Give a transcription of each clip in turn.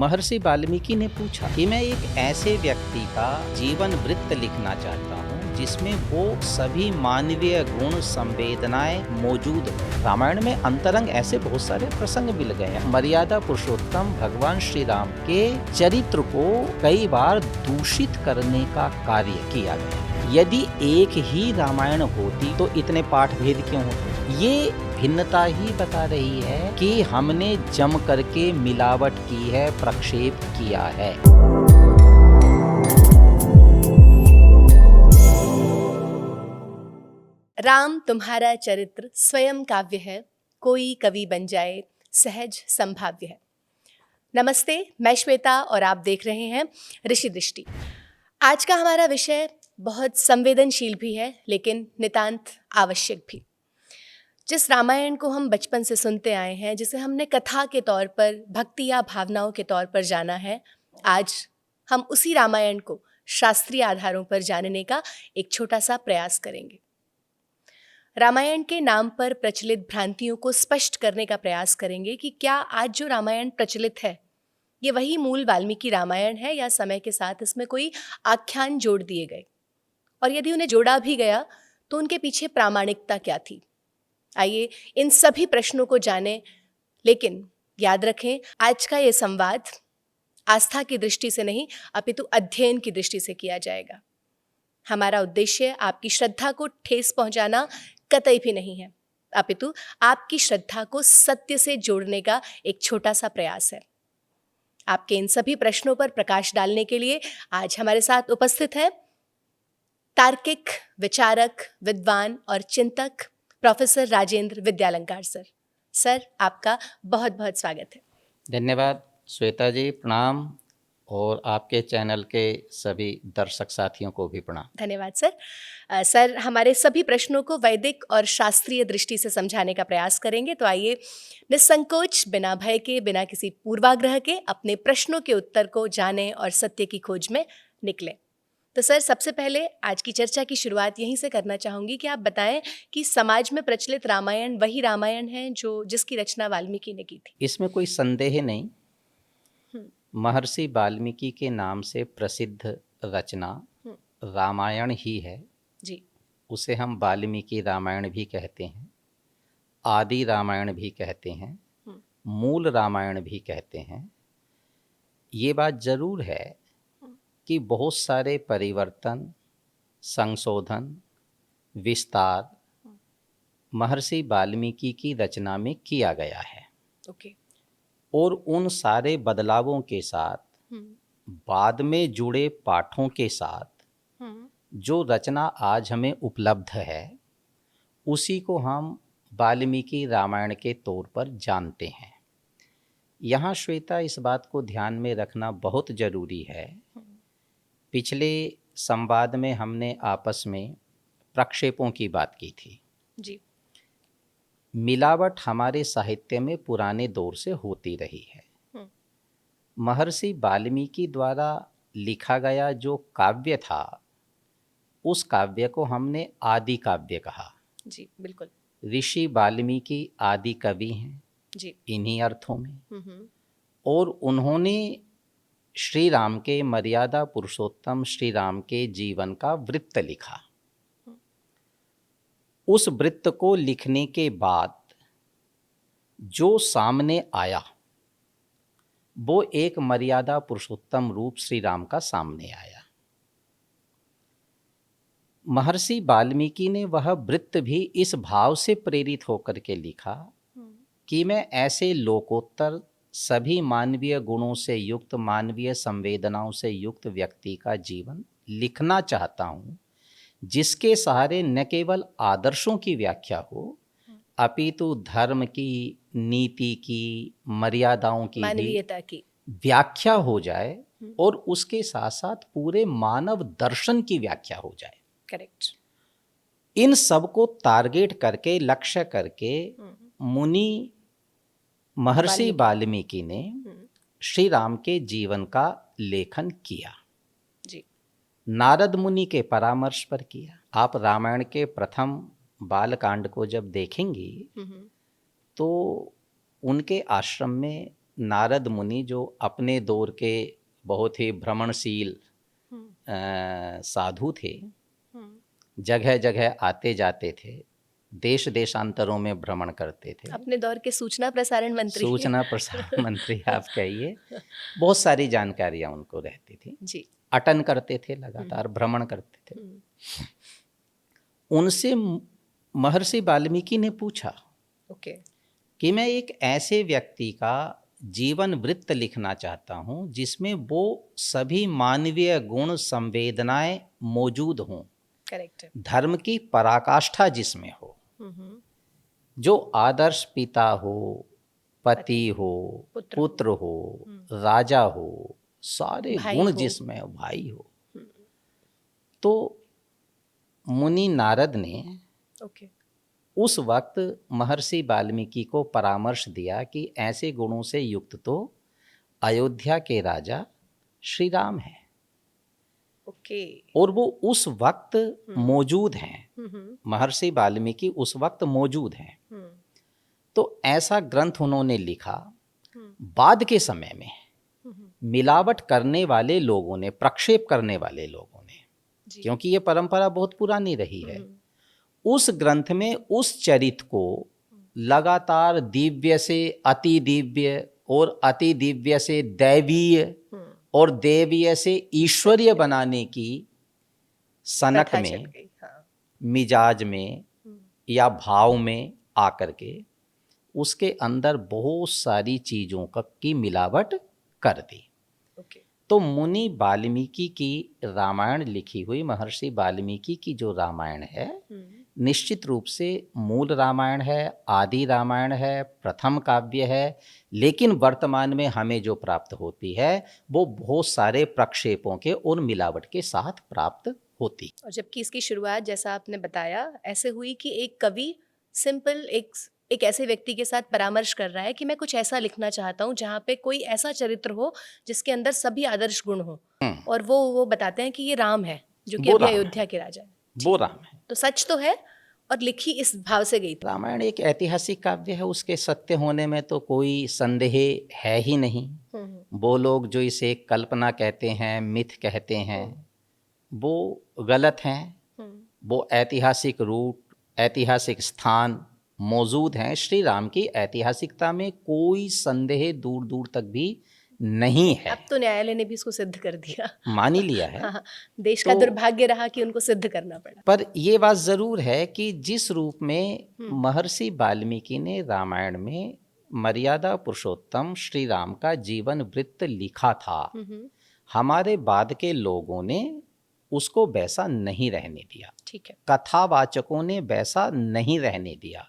महर्षि वाल्मीकि ने पूछा कि मैं एक ऐसे व्यक्ति का जीवन वृत्त लिखना चाहता हूँ जिसमें वो सभी मानवीय गुण संवेदनाएं मौजूद हो। रामायण में अंतरंग ऐसे बहुत सारे प्रसंग मिल गए हैं। मर्यादा पुरुषोत्तम भगवान श्री राम के चरित्र को कई बार दूषित करने का कार्य किया गया। यदि एक ही रामायण होती तो इतने पाठ भेद क्यों होते? ये भिन्नता ही बता रही है कि हमने जम करके मिलावट की है, प्रक्षेप किया है। राम तुम्हारा चरित्र स्वयं काव्य है, कोई कवि बन जाए सहज संभाव्य है। नमस्ते, मैं श्वेता और आप देख रहे हैं ऋषि दृष्टि। आज का हमारा विषय बहुत संवेदनशील भी है, लेकिन नितांत आवश्यक भी। जिस रामायण को हम बचपन से सुनते आए हैं, जिसे हमने कथा के तौर पर, भक्ति या भावनाओं के तौर पर जाना है, आज हम उसी रामायण को शास्त्रीय आधारों पर जानने का एक छोटा सा प्रयास करेंगे। रामायण के नाम पर प्रचलित भ्रांतियों को स्पष्ट करने का प्रयास करेंगे कि क्या आज जो रामायण प्रचलित है ये वही मूल वाल्मीकि रामायण है या समय के साथ इसमें कोई आख्यान जोड़ दिए गए, और यदि उन्हें जोड़ा भी गया तो उनके पीछे प्रामाणिकता क्या थी। आइए इन सभी प्रश्नों को जानें, लेकिन याद रखें आज का ये संवाद आस्था की दृष्टि से नहीं अपितु अध्ययन की दृष्टि से किया जाएगा। हमारा उद्देश्य आपकी श्रद्धा को ठेस पहुंचाना कतई भी नहीं है, अपितु आपकी श्रद्धा को सत्य से जोड़ने का एक छोटा सा प्रयास है। आपके इन सभी प्रश्नों पर प्रकाश डालने के लिए आज हमारे साथ उपस्थित है तार्किक, विचारक, विद्वान और चिंतक प्रोफेसर राजेंद्र विद्यालंकार सर। सर, आपका बहुत बहुत स्वागत है। धन्यवाद श्वेता जी, प्रणाम, और आपके चैनल के सभी दर्शक साथियों को भी प्रणाम। धन्यवाद सर। सर, हमारे सभी प्रश्नों को वैदिक और शास्त्रीय दृष्टि से समझाने का प्रयास करेंगे, तो आइए निसंकोच, बिना भय के, बिना किसी पूर्वाग्रह के अपने प्रश्नों के उत्तर को जानें और सत्य की खोज में निकलें। तो सर, सबसे पहले आज की चर्चा की शुरुआत यहीं से करना चाहूँगी कि आप बताएं कि समाज में प्रचलित रामायण वही रामायण है जिसकी रचना वाल्मीकि ने की थी। इसमें कोई संदेह नहीं, महर्षि वाल्मीकि के नाम से प्रसिद्ध रचना रामायण ही है जी। उसे हम वाल्मीकि रामायण भी कहते हैं, आदि रामायण भी कहते हैं, मूल रामायण भी कहते हैं। ये बात जरूर है कि बहुत सारे परिवर्तन, संशोधन, विस्तार महर्षि वाल्मीकि की रचना में किया गया है। ओके। और उन सारे बदलावों के साथ बाद में जुड़े पाठों के साथ जो रचना आज हमें उपलब्ध है उसी को हम वाल्मीकि रामायण के तौर पर जानते हैं। यहाँ श्वेता, इस बात को ध्यान में रखना बहुत जरूरी है। पिछले संवाद में हमने आपस में प्रक्षेपों की बात की थी जी। मिलावट हमारे साहित्य में पुराने दौर से होती रही है। महर्षि वाल्मीकि द्वारा लिखा गया जो काव्य था उस काव्य को हमने आदि काव्य कहा। जी, बिल्कुल। ऋषि वाल्मीकि आदि कवि हैं जी, इन्हीं अर्थों में। और उन्होंने श्री राम के, मर्यादा पुरुषोत्तम श्री राम के जीवन का वृत्त लिखा। उस वृत्त को लिखने के बाद जो सामने आया वो एक मर्यादा पुरुषोत्तम रूप श्री राम का सामने आया। महर्षि वाल्मीकि ने वह वृत्त भी इस भाव से प्रेरित होकर के लिखा कि मैं ऐसे लोकोत्तर सभी मानवीय गुणों से युक्त, मानवीय संवेदनाओं से युक्त व्यक्ति का जीवन लिखना चाहता हूँ जिसके सहारे न केवल आदर्शों की व्याख्या हो अपितु धर्म की, नीति की, मर्यादाओं की, मानवीयता की व्याख्या हो जाए और उसके साथ साथ पूरे मानव दर्शन की व्याख्या हो जाए। करेक्ट। इन सब को टारगेट करके, लक्ष्य करके मुनि महर्षि वाल्मीकि ने श्री राम के जीवन का लेखन किया। जी। नारद मुनि के परामर्श पर किया। आप रामायण के प्रथम बालकांड को जब देखेंगी तो उनके आश्रम में नारद मुनि जो अपने दौर के बहुत ही भ्रमणशील साधु थे, जगह जगह आते जाते थे, देश देशांतरों में भ्रमण करते थे। अपने दौर के सूचना प्रसारण मंत्री। सूचना प्रसारण मंत्री आप कहिए, बहुत सारी जानकारियां उनको रहती थी जी। अटन करते थे, लगातार भ्रमण करते थे। उनसे महर्षि वाल्मीकि ने पूछा ओके कि मैं एक ऐसे व्यक्ति का जीवन वृत्त लिखना चाहता हूं जिसमें वो सभी मानवीय गुण संवेदनाएं मौजूद हों, करेक्ट है। धर्म की पराकाष्ठा जिसमें हो, जो आदर्श पिता हो, पति हो, पुत्र हो, राजा हो, सारे गुण जिसमें हो, भाई हो। तो मुनि नारद ने उस वक्त महर्षि वाल्मीकि को परामर्श दिया कि ऐसे गुणों से युक्त तो अयोध्या के राजा श्री राम हैं। और वो उस वक्त मौजूद हैं, महर्षि वाल्मीकि उस वक्त मौजूद हैं। तो ऐसा ग्रंथ उन्होंने लिखा। बाद के समय में मिलावट करने वाले लोगों ने, प्रक्षेप करने वाले लोगों ने, क्योंकि ये परंपरा बहुत पुरानी रही है, उस ग्रंथ में उस चरित्र को लगातार दिव्य से अति दिव्य और अति दिव्य से दैवीय और देवीय से ईश्वरीय बनाने की सनक में, मिजाज में या भाव में आकर के उसके अंदर बहुत सारी चीजों की मिलावट कर दी। तो मुनि वाल्मीकि की रामायण लिखी हुई, महर्षि वाल्मीकि की जो रामायण है, निश्चित रूप से मूल रामायण है, आदि रामायण है, प्रथम काव्य है। लेकिन वर्तमान में हमें जो प्राप्त होती है वो बहुत सारे प्रक्षेपों के और मिलावट के साथ प्राप्त होती। और जबकि इसकी शुरुआत, जैसा आपने बताया, ऐसे हुई कि एक कवि सिंपल एक ऐसे व्यक्ति के साथ परामर्श कर रहा है कि मैं कुछ ऐसा लिखना चाहता हूँ जहाँ पे कोई ऐसा चरित्र हो जिसके अंदर सभी आदर्श गुण हो, और वो बताते हैं कि ये राम है, जो कि अभी अयोध्या के राजा है। वो राम है। तो सच तो है, और लिखी इस भाव से गई। रामायण एक ऐतिहासिक काव्य है, उसके सत्य होने में तो कोई संदेह है ही नहीं। वो लोग जो इसे कल्पना कहते हैं, मिथ कहते हैं, वो गलत हैं। वो ऐतिहासिक रूट, ऐतिहासिक स्थान मौजूद हैं। श्री राम की ऐतिहासिकता में कोई संदेह दूर दूर तक भी नहीं है। अब तो न्यायालय ने भी इसको सिद्ध कर दिया, मान ही लिया है। हाँ, देश का दुर्भाग्य रहा कि उनको सिद्ध करना पड़ा। पर ये बात जरूर है कि जिस रूप में महर्षि वाल्मीकि ने रामायण में मर्यादा पुरुषोत्तम श्री राम का जीवन वृत्त लिखा था, हमारे बाद के लोगों ने उसको वैसा नहीं रहने दिया। ठीक है। कथावाचकों ने वैसा नहीं रहने दिया।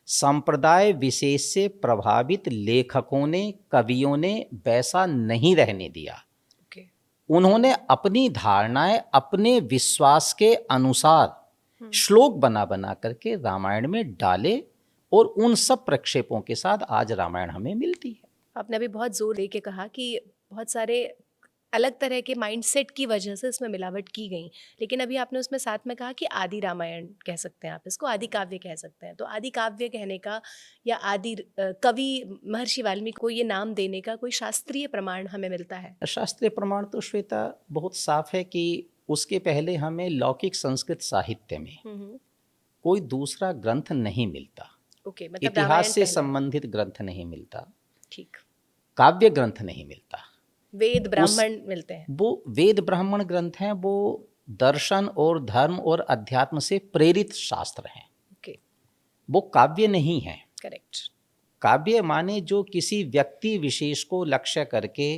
संप्रदाय विशेष से प्रभावित लेखकों ने, कवियों ने वैसा नहीं रहने दिया। उन्होंने अपनी धारणाएं अपने विश्वास के अनुसार श्लोक बना बना करके रामायण में डाले, और उन सब प्रक्षेपों के साथ आज रामायण हमें मिलती है। आपने अभी बहुत जोर दे के कहा कि बहुत सारे अलग तरह के माइंडसेट की वजह से इसमें मिलावट की गई, लेकिन अभी आपने उसमें साथ में कहा कि आदि रामायण कह सकते हैं, आप इसको आदि काव्य कह सकते हैं। तो आदि काव्य कहने का या आदि कवि महर्षि वाल्मीकि को ये नाम देने का कोई शास्त्रीय प्रमाण हमें मिलता है? शास्त्रीय प्रमाण तो श्वेता बहुत साफ है कि उसके पहले हमें लौकिक संस्कृत साहित्य में कोई दूसरा ग्रंथ नहीं मिलता। मतलब इतिहास से संबंधित ग्रंथ नहीं मिलता। ठीक। काव्य ग्रंथ नहीं मिलता। वेद ब्राह्मण मिलते हैं। वो वेद ब्राह्मण ग्रंथ हैं, वो दर्शन और धर्म और अध्यात्म से प्रेरित शास्त्र हैं। वो काव्य नहीं है। करेक्ट। काव्य माने जो किसी व्यक्ति विशेष को लक्ष्य करके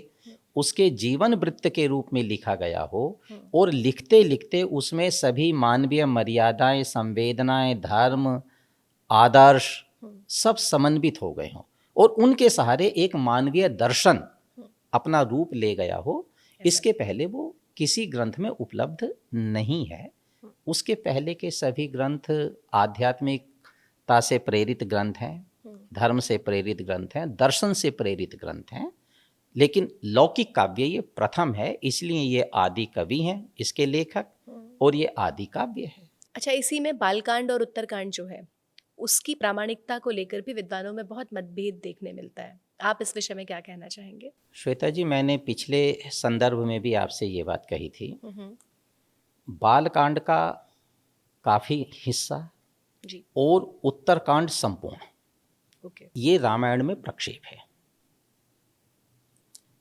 उसके जीवन वृत्त के रूप में लिखा गया हो, और लिखते लिखते उसमें सभी मानवीय मर्यादाएं, संवेदनाएं, धर्म, आदर्श सब समन्वित हो गए हों, और उनके सहारे एक मानवीय दर्शन अपना रूप ले गया हो। इसके पहले वो किसी ग्रंथ में उपलब्ध नहीं है। उसके पहले के सभी ग्रंथ आध्यात्मिकता से प्रेरित ग्रंथ हैं, धर्म से प्रेरित ग्रंथ हैं, दर्शन से प्रेरित ग्रंथ हैं। लेकिन लौकिक काव्य ये प्रथम है, इसलिए ये आदि कवि हैं इसके लेखक, और ये आदि काव्य है। अच्छा, इसी में बालकांड और उत्तरकांड जो है उसकी प्रामाणिकता को लेकर भी विद्वानों में बहुत मतभेद देखने मिलता है। आप इस विषय में क्या कहना चाहेंगे? श्वेता जी, मैंने पिछले संदर्भ में भी आपसे ये बात कही थी। हम्म, बालकांड का काफी हिस्सा जी, और उत्तरकांड संपूर्ण, ओके, ये रामायण में प्रक्षेप है।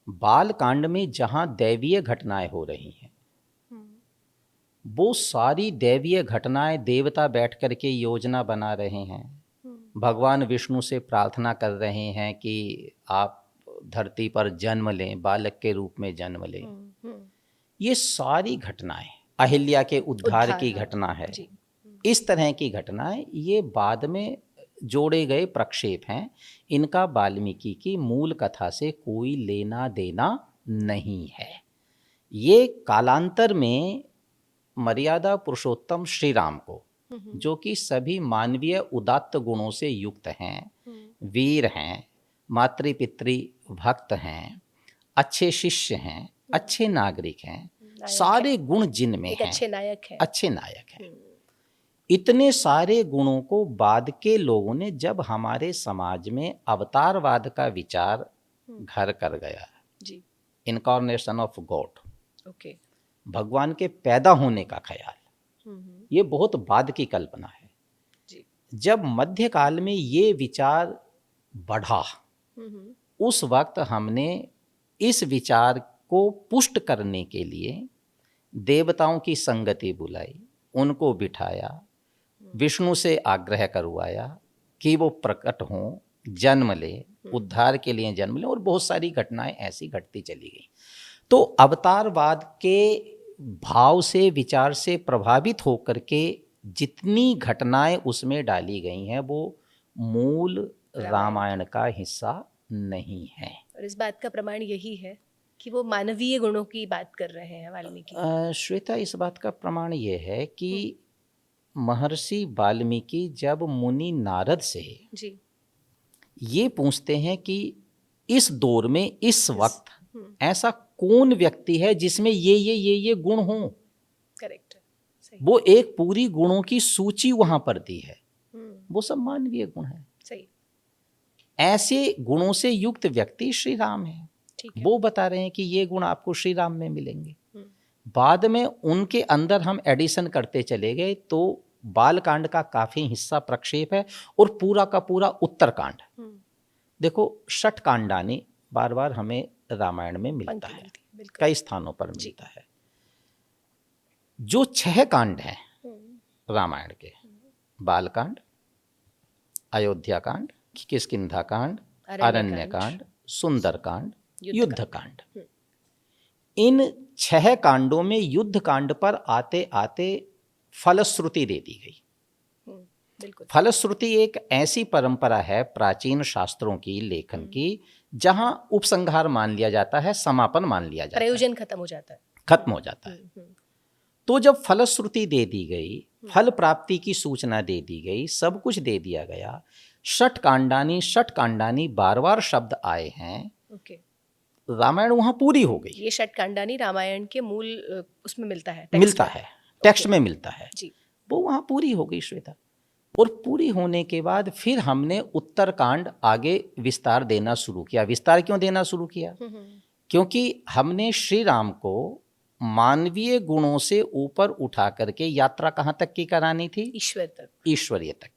बालकांड में जहां दैवीय घटनाएं हो रही हैं, वो सारी दैवीय घटनाएं देवता बैठ कर के योजना बना रहे हैं, भगवान विष्णु से प्रार्थना कर रहे हैं कि आप धरती पर जन्म लें, बालक के रूप में जन्म लें। ये सारी घटनाएं, अहिल्या के उद्धार की हाँ, घटना है, जी, इस तरह की घटनाएं ये बाद में जोड़े गए प्रक्षेप हैं। इनका वाल्मीकि की मूल कथा से कोई लेना देना नहीं है। ये कालांतर में मर्यादा पुरुषोत्तम श्री राम को, जो कि सभी मानवीय उदात्त गुणों से युक्त हैं, वीर हैं, मातृपितृ भक्त हैं, अच्छे शिष्य हैं, अच्छे नागरिक हैं, सारे गुण जिनमें एक हैं, अच्छे नायक हैं, अच्छे नायक हैं। इतने सारे गुणों को बाद के लोगों ने जब हमारे समाज में अवतारवाद का विचार घर कर गया, जी, इनकारनेशन ऑफ गॉड, ओके, भगवान के पैदा होने का ख्याल, ये बहुत बाद की कल्पना है। जी, जब मध्यकाल में ये विचार बढ़ा, उस वक्त हमने इस विचार को पुष्ट करने के लिए देवताओं की संगति बुलाई, उनको बिठाया, विष्णु से आग्रह करवाया कि वो प्रकट हों, जन्म ले, उद्धार के लिए जन्म ले, और बहुत सारी घटनाएं ऐसी घटती चली गई। तो अवतारवाद के भाव से, विचार से प्रभावित होकर के जितनी घटनाएं उसमें डाली गई हैं, वो मूल रामायण का हिस्सा नहीं है। और इस बात का प्रमाण यही है कि वो मानवीय गुणों की बात कर रहे हैं वाल्मीकि। श्वेता, इस बात का प्रमाण ये है कि महर्षि वाल्मीकि जब मुनि नारद से जी, ये पूछते हैं कि इस दौर में, इस वक्त ऐसा कौन व्यक्ति है जिसमें ये गुण हों, करेक्ट, सही, वो एक पूरी गुणों की सूची वहां पर दी है, वो सब मानवीय गुण है। सही, ऐसे गुणों से युक्त व्यक्ति श्री राम है। ठीक है, वो बता रहे हैं कि ये गुण आपको श्री राम में मिलेंगे। बाद में उनके अंदर हम एडिशन करते चले गए, तो बालकांड का काफी हिस्सा प्रक्षेप है और पूरा का पूरा उत्तरकांड। देखो, षट कांडानी बार बार हमें रामायण में मिलता है, कई स्थानों पर मिलता है। जो 6 कांड हैं रामायण के, बालकांड, अयोध्याकांड, किष्किंधा-कांड, अरण्यकांड, सुंदरकांड, युद्धकांड, इन 6 कांडों में युद्ध कांड पर आते आते फलश्रुति दे दी गई। फलश्रुति एक ऐसी परंपरा है प्राचीन शास्त्रों की लेखन की, जहां उपसंहार मान लिया जाता है, समापन मान लिया जाता है, प्रयोजन खत्म हो जाता है, खत्म हो जाता है। तो जब फलश्रुति दे दी गई, फल प्राप्ति की सूचना दे दी गई, सब कुछ दे दिया गया, षट कांडानी बार शब्द आए हैं, रामायण वहां पूरी हो गई। ये षट कांडानी रामायण के मूल उसमें मिलता है, टेक्स्ट में मिलता है जी, वो वहां पूरी हो गई श्वेता। और पूरी होने के बाद फिर हमने उत्तरकांड आगे विस्तार देना शुरू किया। विस्तार क्यों देना शुरू किया? क्योंकि हमने श्री राम को मानवीय गुणों से ऊपर उठा करके यात्रा कहाँ तक की करानी थी? ईश्वर तक, ईश्वरीय तक,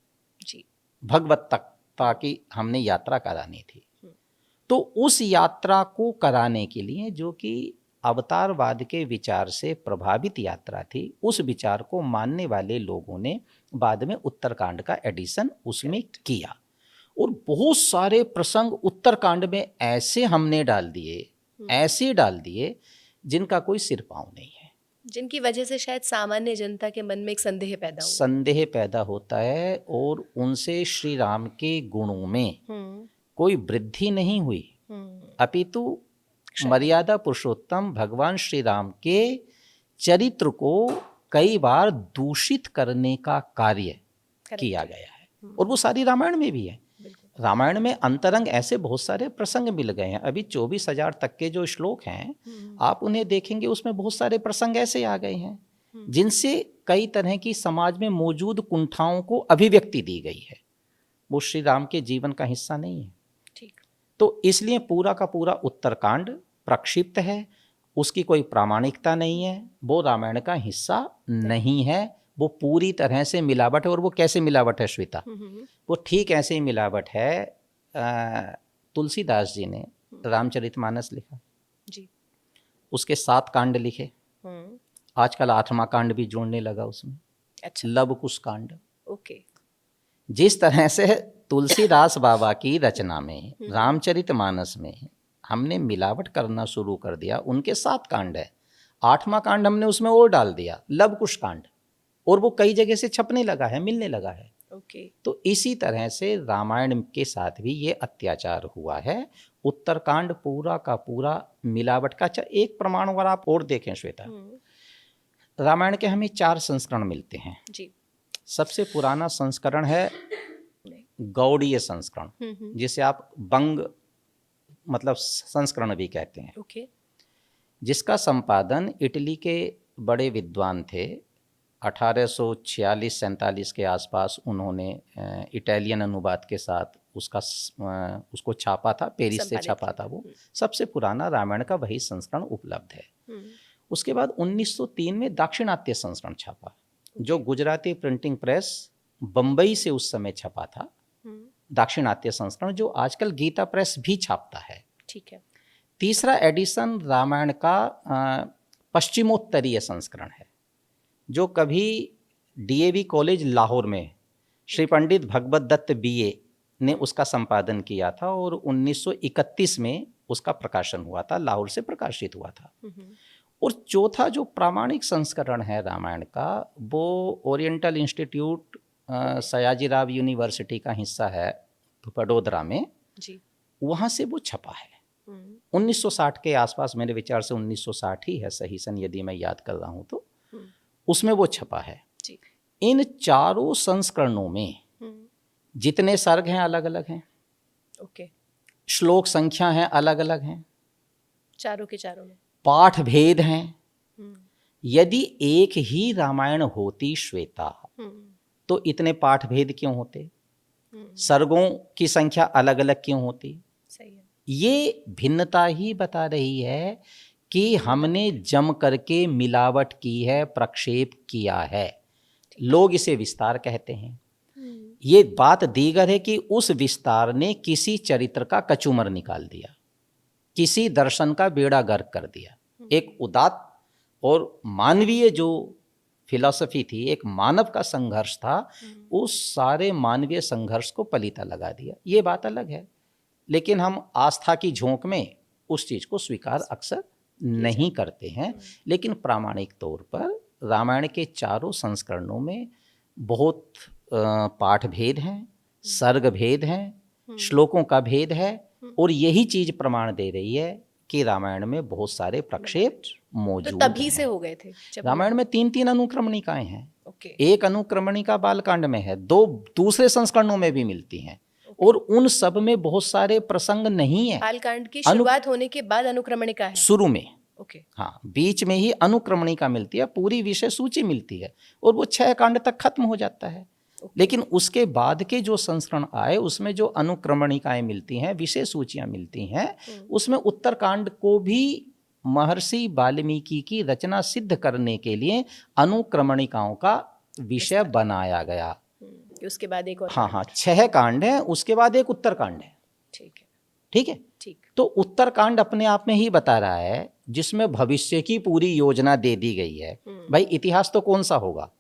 जी, भगवत तक की हमने यात्रा करानी थी। तो उस यात्रा को कराने के लिए, जो कि अवतारवाद के विचार से प्रभावित यात्रा थी, उस विचार को मानने वाले लोगों ने बाद में उत्तरकांड का एडिशन उसमें किया। और बहुत सारे प्रसंग उत्तरकांड में ऐसे हमने डाल दिए जिनका कोई सिर पांव नहीं है, जिनकी वजह से शायद सामान्य जनता के मन में एक संदेह पैदा होता है और उनसे श्री राम के गुणों में कोई वृद्धि नहीं हुई, अपितु मर्यादा पुरुषोत्तम भगवान श्री राम के चरित्र को कई बार दूषित करने का कार्य किया गया है। और वो सारी रामायण में भी है। रामायण में अंतरंग ऐसे बहुत सारे प्रसंग मिल गए हैं। अभी 24,000 तक के जो श्लोक हैं, आप उन्हें देखेंगे, उसमें बहुत सारे प्रसंग ऐसे आ गए हैं जिनसे कई तरह की समाज में मौजूद कुंठाओं को अभिव्यक्ति दी गई है। वो श्री राम के जीवन का हिस्सा नहीं है। तो इसलिए पूरा का पूरा उत्तरकांड प्रक्षिप्त है, उसकी कोई प्रामाणिकता नहीं है, वो रामायण का हिस्सा नहीं है, वो पूरी तरह से मिलावट है। और वो कैसे मिलावट है श्वेता? वो ठीक ऐसे ही मिलावट है। तुलसीदास जी ने रामचरितमानस लिखा जी। उसके 7 कांड लिखे, आजकल 8वां कांड भी जोड़ने लगा उसमें, अच्छा। लवकुश कांड। ओके। जिस तरह से तुलसीदास बाबा की रचना में रामचरितमानस में हमने मिलावट करना शुरू कर दिया, उनके 7 कांड है, 8वां कांड हमने उसमें और डाल दिया, लवकुश कांड, और वो कई जगह से छपने लगा है, मिलने लगा है। ओके। तो इसी तरह से रामायण के साथ भी ये अत्याचार हुआ है। उत्तरकांड पूरा का पूरा मिलावट का। अच्छा, एक प्रमाण अगर आप और देखें श्वेता, रामायण के हमें 4 संस्करण मिलते हैं जी। सबसे पुराना संस्करण है गौड़ीय संस्करण, जिसे आप बंग मतलब संस्करण भी कहते हैं। ओके। जिसका संपादन इटली के बड़े विद्वान थे, 1846-47 के आसपास उन्होंने इटालियन अनुवाद के साथ उसको छापा था, पेरिस से छापा था। वो सबसे पुराना रामायण का वही संस्करण उपलब्ध है। उसके बाद 1903 में दाक्षिणात्य संस्करण छापा, जो गुजराती प्रिंटिंग प्रेस बंबई से उस समय छपा था। दाक्षिणात्य संस्करण जो आजकल गीता प्रेस भी छापता है। ठीक है। तीसरा एडिशन रामायण का पश्चिमोत्तरीय संस्करण है, जो कभी डीएवी कॉलेज लाहौर में श्री पंडित भगवत दत्त बीए ने उसका संपादन किया था, और 1931 में उसका प्रकाशन हुआ था, लाहौर से प्रकाशित हुआ था। और चौथा जो प्रामाणिक संस्करण है रामायण का, वो ओरिएंटल इंस्टीट्यूट सयाजीराव यूनिवर्सिटी का हिस्सा है बड़ोदरा में जी। वहाँ से वो छपा है 1960 के आसपास, मेरे विचार से 1960 ही है सही सन, यदि मैं याद कर रहा हूँ तो उसमें वो छपा है जी। इन चारों संस्करणों में जितने सर्ग हैं अलग अलग हैं। ओके। श्लोक संख्या हैं अलग अलग हैं, चारों के चारों में पाठ भेद हैं। यदि एक ही रामायण होती श्वेता, तो इतने पाठ भेद क्यों होते? सर्गों की संख्या अलग अलग क्यों होती? सही है। ये भिन्नता ही बता रही है कि हमने जम करके मिलावट की है, प्रक्षेप किया है। लोग इसे विस्तार कहते हैं। ये बात दीगर है कि उस विस्तार ने किसी चरित्र का कचूमर निकाल दिया, किसी दर्शन का बेड़ा गर्क कर दिया। एक उदात्त और मानवीय जो फिलॉसफी थी, एक मानव का संघर्ष था, उस सारे मानवीय संघर्ष को पलीता लगा दिया। ये बात अलग है, लेकिन हम आस्था की झोंक में उस चीज को स्वीकार अक्सर नहीं करते हैं। लेकिन प्रामाणिक तौर पर रामायण के चारों संस्करणों में बहुत पाठ भेद हैं, सर्ग भेद हैं, श्लोकों का भेद है, और यही चीज प्रमाण दे रही है कि रामायण में बहुत सारे प्रक्षेप मौजूद तो तभी से हो गए थे। रामायण में 3-3 अनुक्रमणिकाएं हैं। ओके। एक अनुक्रमणिका बालकांड में है, 2 दूसरे संस्करणों में भी मिलती हैं, और उन सब में बहुत सारे प्रसंग नहीं है। बालकांड की शुरुआत होने के बाद अनुक्रमणिका है शुरू में। ओके। हाँ, बीच में ही अनुक्रमणिका मिलती है, पूरी विषय सूची मिलती है, और वो 6 कांड तक खत्म हो जाता है। लेकिन उसके बाद के जो संस्करण आए, उसमें जो अनुक्रमणिकाएं मिलती हैं, विषय सूचियां मिलती हैं, उसमें उत्तरकांड को भी महर्षि वाल्मीकि की रचना सिद्ध करने के लिए अनुक्रमणिकाओं का विषय बनाया गया। उसके बाद एक और हाँ, 6 कांड है, उसके बाद एक उत्तरकांड है। ठीक है। ठीक है। ठीक। तो उत्तरकांड अपने आप में ही बता रहा है, जिसमें भविष्य की पूरी योजना दे दी गई है। भाई इतिहास तो कौन सा होगा?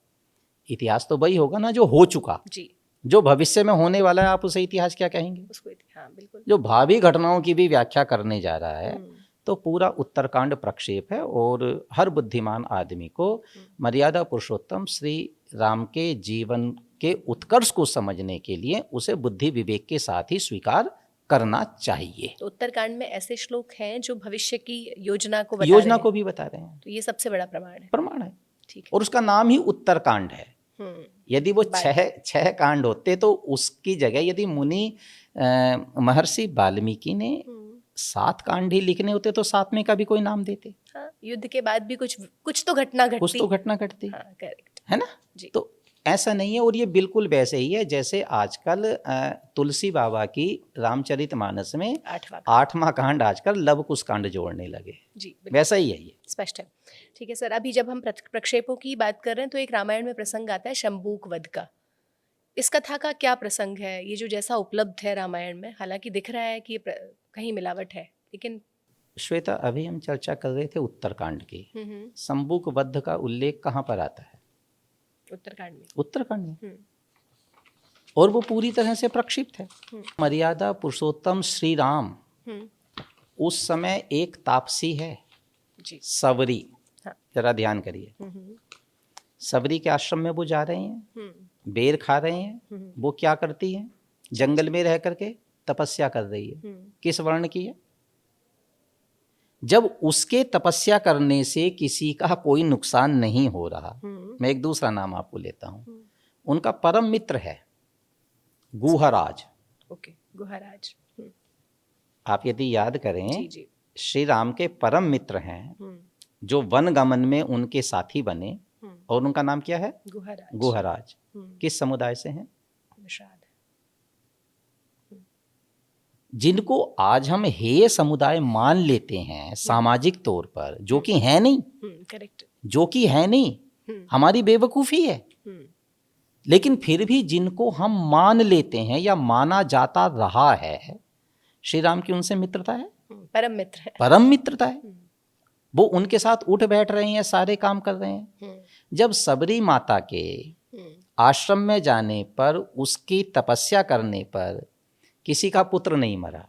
इतिहास तो वही होगा ना जो हो चुका जी। जो भविष्य में होने वाला है, आप उसे इतिहास क्या कहेंगे? उसको हाँ, बिल्कुल। जो भावी घटनाओं की भी व्याख्या करने जा रहा है, तो पूरा उत्तरकांड प्रक्षेप है। और हर बुद्धिमान आदमी को मर्यादा पुरुषोत्तम श्री राम के जीवन के उत्कर्ष को समझने के लिए उसे बुद्धि विवेक के साथ ही स्वीकार करना चाहिए। तो उत्तरकांड में ऐसे श्लोक हैं जो भविष्य की योजना को भी बता रहे हैं। तो ये सबसे बड़ा प्रमाण है। ठीक है। और उसका नाम ही उत्तरकांड है। यदि वो 6 कांड होते, तो उसकी जगह यदि मुनि महर्षि वाल्मीकि ने 7 कांड ही लिखने होते, तो 7वें का भी कोई नाम देते। हाँ, युद्ध के बाद भी कुछ तो घटना घटती। हाँ, करेक्ट है ना जी। तो ऐसा नहीं है। और ये बिल्कुल वैसे ही है जैसे आजकल तुलसी बाबा की रामचरितमानस में 8वां कांड आजकल लव कुश कांड जोड़ने लगे। जी, बिल्कुल वैसा ही है ये। स्पष्ट है। ठीक है सर, अभी जब हम प्रक्षेपों की बात कर रहे हैं तो एक रामायण में प्रसंग आता है शंबूक वध का। इस कथा का क्या प्रसंग है? ये जो जैसा उपलब्ध है रामायण में, हालांकि दिख रहा है कि कहीं मिलावट है, लेकिन श्वेता, अभी हम चर्चा कर रहे थे उत्तरकांड की। हम्म, शंबुक वध का उल्लेख कहाँ पर आता है? उत्तरकांड में। उत्तरकांड में। और वो पूरी तरह से प्रक्षिप्त है। मर्यादा पुरुषोत्तम श्री राम उस समय एक तापसी है जी। सबरी। हाँ। जरा ध्यान करिए। सबरी के आश्रम में वो जा रहे हैं, बेर खा रहे हैं। वो क्या करती है? जंगल में रह करके तपस्या कर रही है। किस वर्ण की है? जब उसके तपस्या करने से किसी का कोई नुकसान नहीं हो रहा, मैं एक दूसरा नाम आपको लेता हूं, उनका परम मित्र है गुहराज। ओके, गुहराज। आप यदि याद करें, जी जी। श्री राम के परम मित्र हैं जो वन गमन में उनके साथी बने, और उनका नाम क्या है? गुहराज। गुहराज। किस समुदाय से हैं? निषाद। जिनको आज हम हेय समुदाय मान लेते हैं सामाजिक तौर पर, जो कि है नहीं। करेक्ट। जो कि है नहीं, हमारी बेवकूफ़ी है। लेकिन फिर भी जिनको हम मान लेते हैं या माना जाता रहा है, श्री राम की उनसे मित्रता है, परम मित्र है, परम मित्रता है। वो उनके साथ उठ बैठ रहे हैं, सारे काम कर रहे हैं। जब सबरी माता के आश्रम में जाने पर, उसकी तपस्या करने पर किसी का पुत्र नहीं मरा,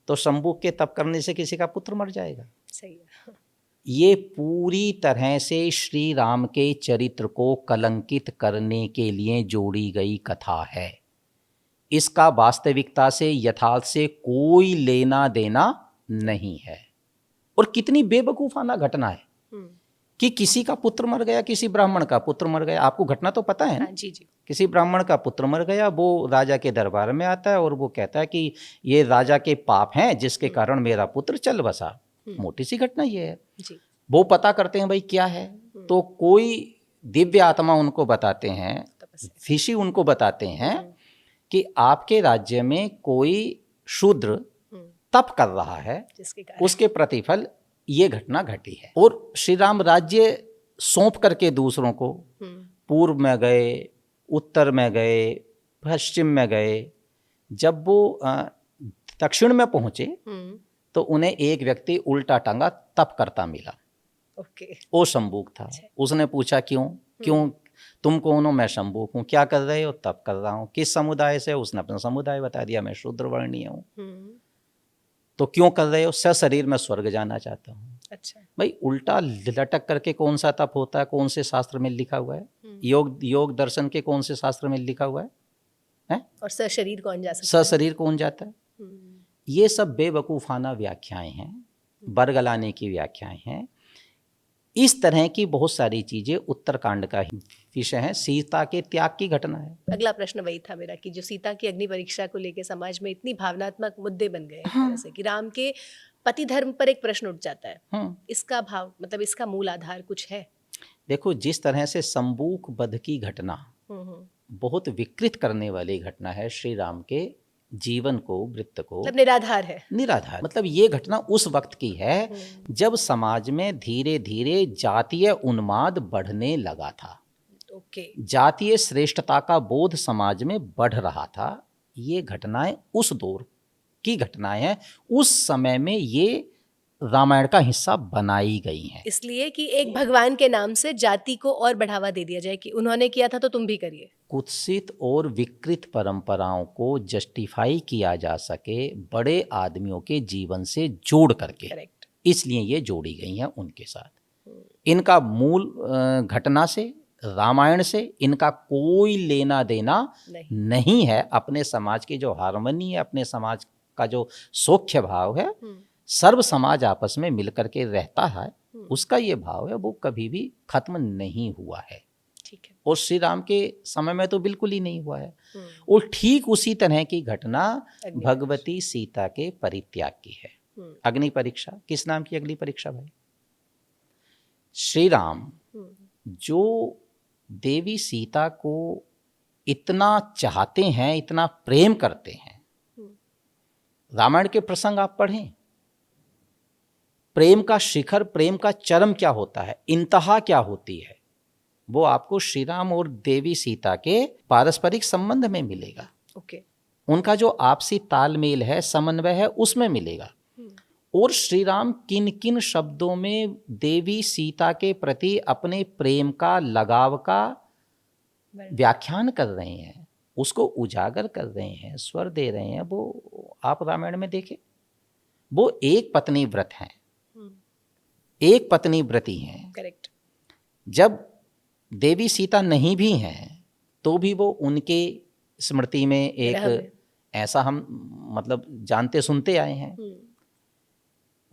तो शंबुक के तप करने से किसी का पुत्र मर जाएगा? सही है। ये पूरी तरह से श्री राम के चरित्र को कलंकित करने के लिए जोड़ी गई कथा है। इसका वास्तविकता से, यथार्थ से कोई लेना देना नहीं है। और कितनी बेवकूफाना घटना है कि किसी का पुत्र मर गया, किसी ब्राह्मण का पुत्र मर गया। आपको घटना तो पता है ना? जी जी। किसी ब्राह्मण का पुत्र मर गया, वो राजा के दरबार में आता है और वो कहता है कि ये राजा के पाप हैं जिसके कारण मेरा पुत्र चल बसा। मोटी सी घटना ये है जी। वो पता करते हैं भाई क्या है, तो कोई दिव्य आत्मा उनको बताते हैं, ऋषि उनको बताते हैं कि आपके राज्य में कोई शूद्र तप कर रहा है, उसके प्रतिफल ये घटना घटी है। और श्री राम राज्य सौंप करके दूसरों को, पूर्व में गए, उत्तर में गए, पश्चिम में गए। जब वो दक्षिण में पहुंचे तो उन्हें एक व्यक्ति उल्टा टांगा तप करता मिला। वो शंबुक था। उसने पूछा क्यों तुम कौन हो? मैं शंबुक हूँ। क्या कर रहे हो? तप कर रहा हूँ। किस समुदाय से? उसने अपना समुदाय बता दिया, मैं शूद्र वर्णीय हूँ। तो क्यों कर रहे हो? सशरीर में स्वर्ग जाना चाहता हूँ। अच्छा भाई, उल्टा लटक करके कौन सा तप होता है? कौन से शास्त्र में लिखा हुआ है? योग दर्शन के कौन से शास्त्र में लिखा हुआ है? और सशरीर कौन जा सकता है? सशरीर कौन जाता है? ये सब बेवकूफाना व्याख्याएं हैं, बरगलाने की व्याख्याएं हैं। इस तरह की बहुत सारी चीजें उत्तरकांड का विषय है। सीता के त्याग की घटना है। अगला प्रश्न वही था मेरा कि जो सीता की अग्नि परीक्षा को लेकर समाज में इतनी भावनात्मक मुद्दे बन गए हैं, जैसे कि राम के पति धर्म पर एक प्रश्न उठ जाता है। इसका भाव, मतलब इसका मूल आधार कुछ है? देखो, जिस तरह से शंबुक वध की घटना बहुत विकृत करने वाली घटना है, श्री राम के जीवन को, वृत्त को, मतलब निराधार है। निराधार मतलब ये घटना उस वक्त की है जब समाज में धीरे धीरे जातीय उन्माद बढ़ने लगा था। जातीय श्रेष्ठता का बोध समाज में बढ़ रहा था। ये घटनाएं उस दौर की घटनाएं हैं। उस समय में ये रामायण का हिस्सा बनाई गई हैं, इसलिए कि एक भगवान के नाम से जाति को और बढ़ावा दे दिया जाए कि उन्होंने किया था तो तुम भी करिए। कुत्सित और विकृत परंपराओं को जस्टिफाई किया जा सके बड़े आदमियों के जीवन से जोड़ करके। करेक्ट। इसलिए ये जोड़ी गई हैं उनके साथ। इनका मूल घटना से, रामायण से इनका कोई लेना देना नहीं है। अपने समाज की जो हार्मनी है, अपने समाज का जो सौख्य भाव है, सर्व समाज आपस में मिलकर के रहता है, उसका ये भाव है, वो कभी भी खत्म नहीं हुआ है। ठीक है। और श्री राम के समय में तो बिल्कुल ही नहीं हुआ है। और ठीक उसी तरह की घटना भगवती सीता के परित्याग की है। अग्नि परीक्षा किस नाम की अग्नि परीक्षा भाई? श्री राम जो देवी सीता को इतना चाहते हैं, इतना प्रेम करते हैं। रामायण के प्रसंग आप पढ़ें, प्रेम का शिखर, प्रेम का चरम क्या होता है, इंतहा क्या होती है, वो आपको श्री राम और देवी सीता के पारस्परिक संबंध में मिलेगा। ओके। उनका जो आपसी तालमेल है, समन्वय है, उसमें मिलेगा। और श्री राम किन किन शब्दों में देवी सीता के प्रति अपने प्रेम का, लगाव का व्याख्यान कर रहे हैं, उसको उजागर कर रहे हैं, स्वर दे रहे हैं, वो आप रामायण में देखें। वो एक पत्नी व्रत हैं, एक पत्नी व्रती हैं। करेक्ट। जब देवी सीता नहीं भी हैं तो भी वो उनके स्मृति में एक ऐसा हम मतलब जानते सुनते आए हैं।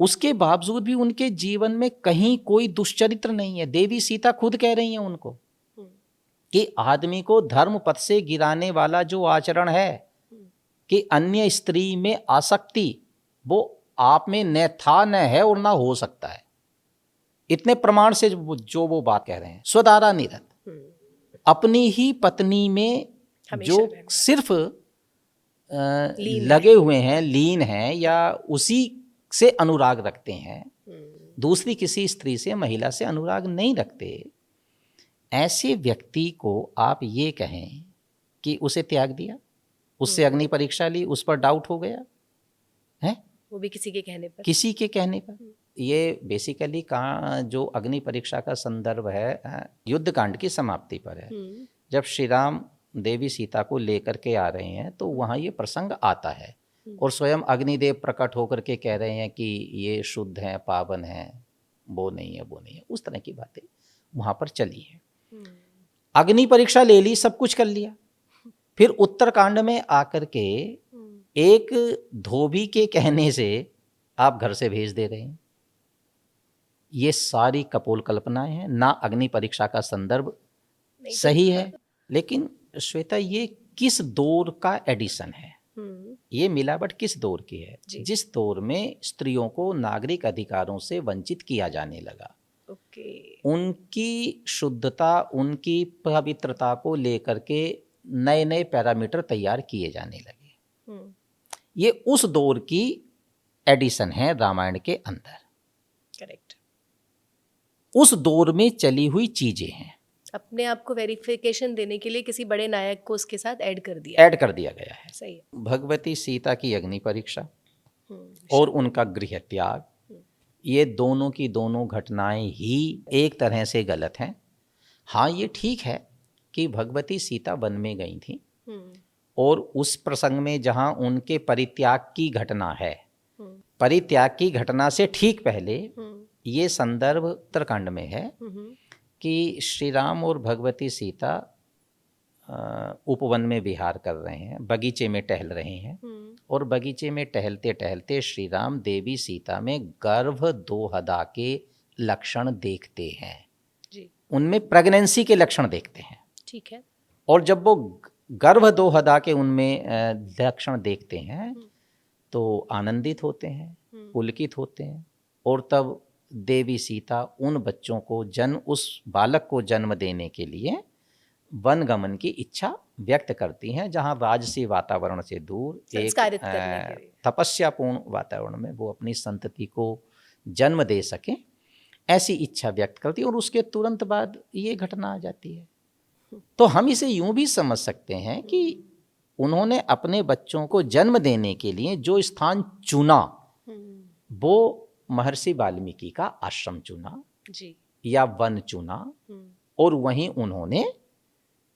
उसके बावजूद भी उनके जीवन में कहीं कोई दुष्चरित्र नहीं है। देवी सीता खुद कह रही हैं उनको कि आदमी को धर्म पथ से गिराने वाला जो आचरण है कि अन्य स्त्री में आसक्ति, वो आप में न था, न है और ना हो सकता है। इतने प्रमाण से जो वो बात कह रहे हैं, स्वदारा निरत, अपनी ही पत्नी में जो सिर्फ लगे हुए हैं, लीन हैं, या उसी से अनुराग रखते हैं, दूसरी किसी स्त्री से, महिला से अनुराग नहीं रखते। ऐसे व्यक्ति को आप ये कहें कि उसे त्याग दिया, उससे अग्नि परीक्षा ली, उस पर डाउट हो गया है, वो भी किसी के कहने पर, किसी के कहने पर। ये बेसिकली का जो अग्नि परीक्षा का संदर्भ है युद्ध कांड की समाप्ति पर है। जब श्री राम देवी सीता को लेकर के आ रहे हैं तो वहाँ ये प्रसंग आता है और स्वयं अग्निदेव प्रकट होकर के कह रहे हैं कि ये शुद्ध है, पावन है, वो नहीं है, वो नहीं है। उस तरह की बातें वहाँ पर चली है। अग्नि परीक्षा ले ली, सब कुछ कर लिया, फिर उत्तरकांड में आकर के एक धोबी के कहने से आप घर से भेज दे रहे हैं। ये सारी कपोल कल्पनाएं हैं, ना अग्नि परीक्षा का संदर्भ सही है। लेकिन श्वेता, ये किस दौर का एडिशन है, ये मिलावट किस दौर की है? जिस दौर में स्त्रियों को नागरिक अधिकारों से वंचित किया जाने लगा, उनकी शुद्धता, उनकी पवित्रता को लेकर के नए नए पैरामीटर तैयार किए जाने लगे। ये उस दौर की एडिशन है रामायण के अंदर। करेक्ट। उस दौर में चली हुई चीजें हैं। अपने आप को वेरिफिकेशन देने के लिए किसी बड़े नायक को उसके साथ ऐड कर दिया गया है। सही है। भगवती सीता की अग्नि परीक्षा और उनका गृह त्याग, ये दोनों की दोनों घटनाएं ही एक तरह से गलत हैं। हाँ, ये ठीक है कि भगवती सीता वन में गई थी और उस प्रसंग में जहाँ उनके परित्याग की घटना है, परित्याग की घटना से ठीक पहले ये संदर्भ उत्तरकांड में है कि श्री राम और भगवती सीता उपवन में विहार कर रहे हैं, बगीचे में टहल रहे हैं, और बगीचे में टहलते टहलते श्री राम देवी सीता में गर्भ दोहदा के लक्षण देखते हैं जी। उनमें प्रेगनेंसी के लक्षण देखते हैं, ठीक है। और जब वो गर्भ दोहदा के उनमें लक्षण देखते हैं तो आनंदित होते हैं, पुलकित होते हैं, और तब देवी सीता उन बच्चों को उस बालक को जन्म देने के लिए वन गमन की इच्छा व्यक्त करती हैं, जहाँ राजसी वातावरण से दूर एक तपस्यापूर्ण वातावरण में वो अपनी संतति को जन्म दे सकें, ऐसी इच्छा व्यक्त करती है। और उसके तुरंत बाद ये घटना आ जाती है। तो हम इसे यूं भी समझ सकते हैं कि उन्होंने अपने बच्चों को जन्म देने के लिए जो स्थान चुना वो महर्षि वाल्मीकि का आश्रम चुना जी, या वन चुना, और वहीं उन्होंने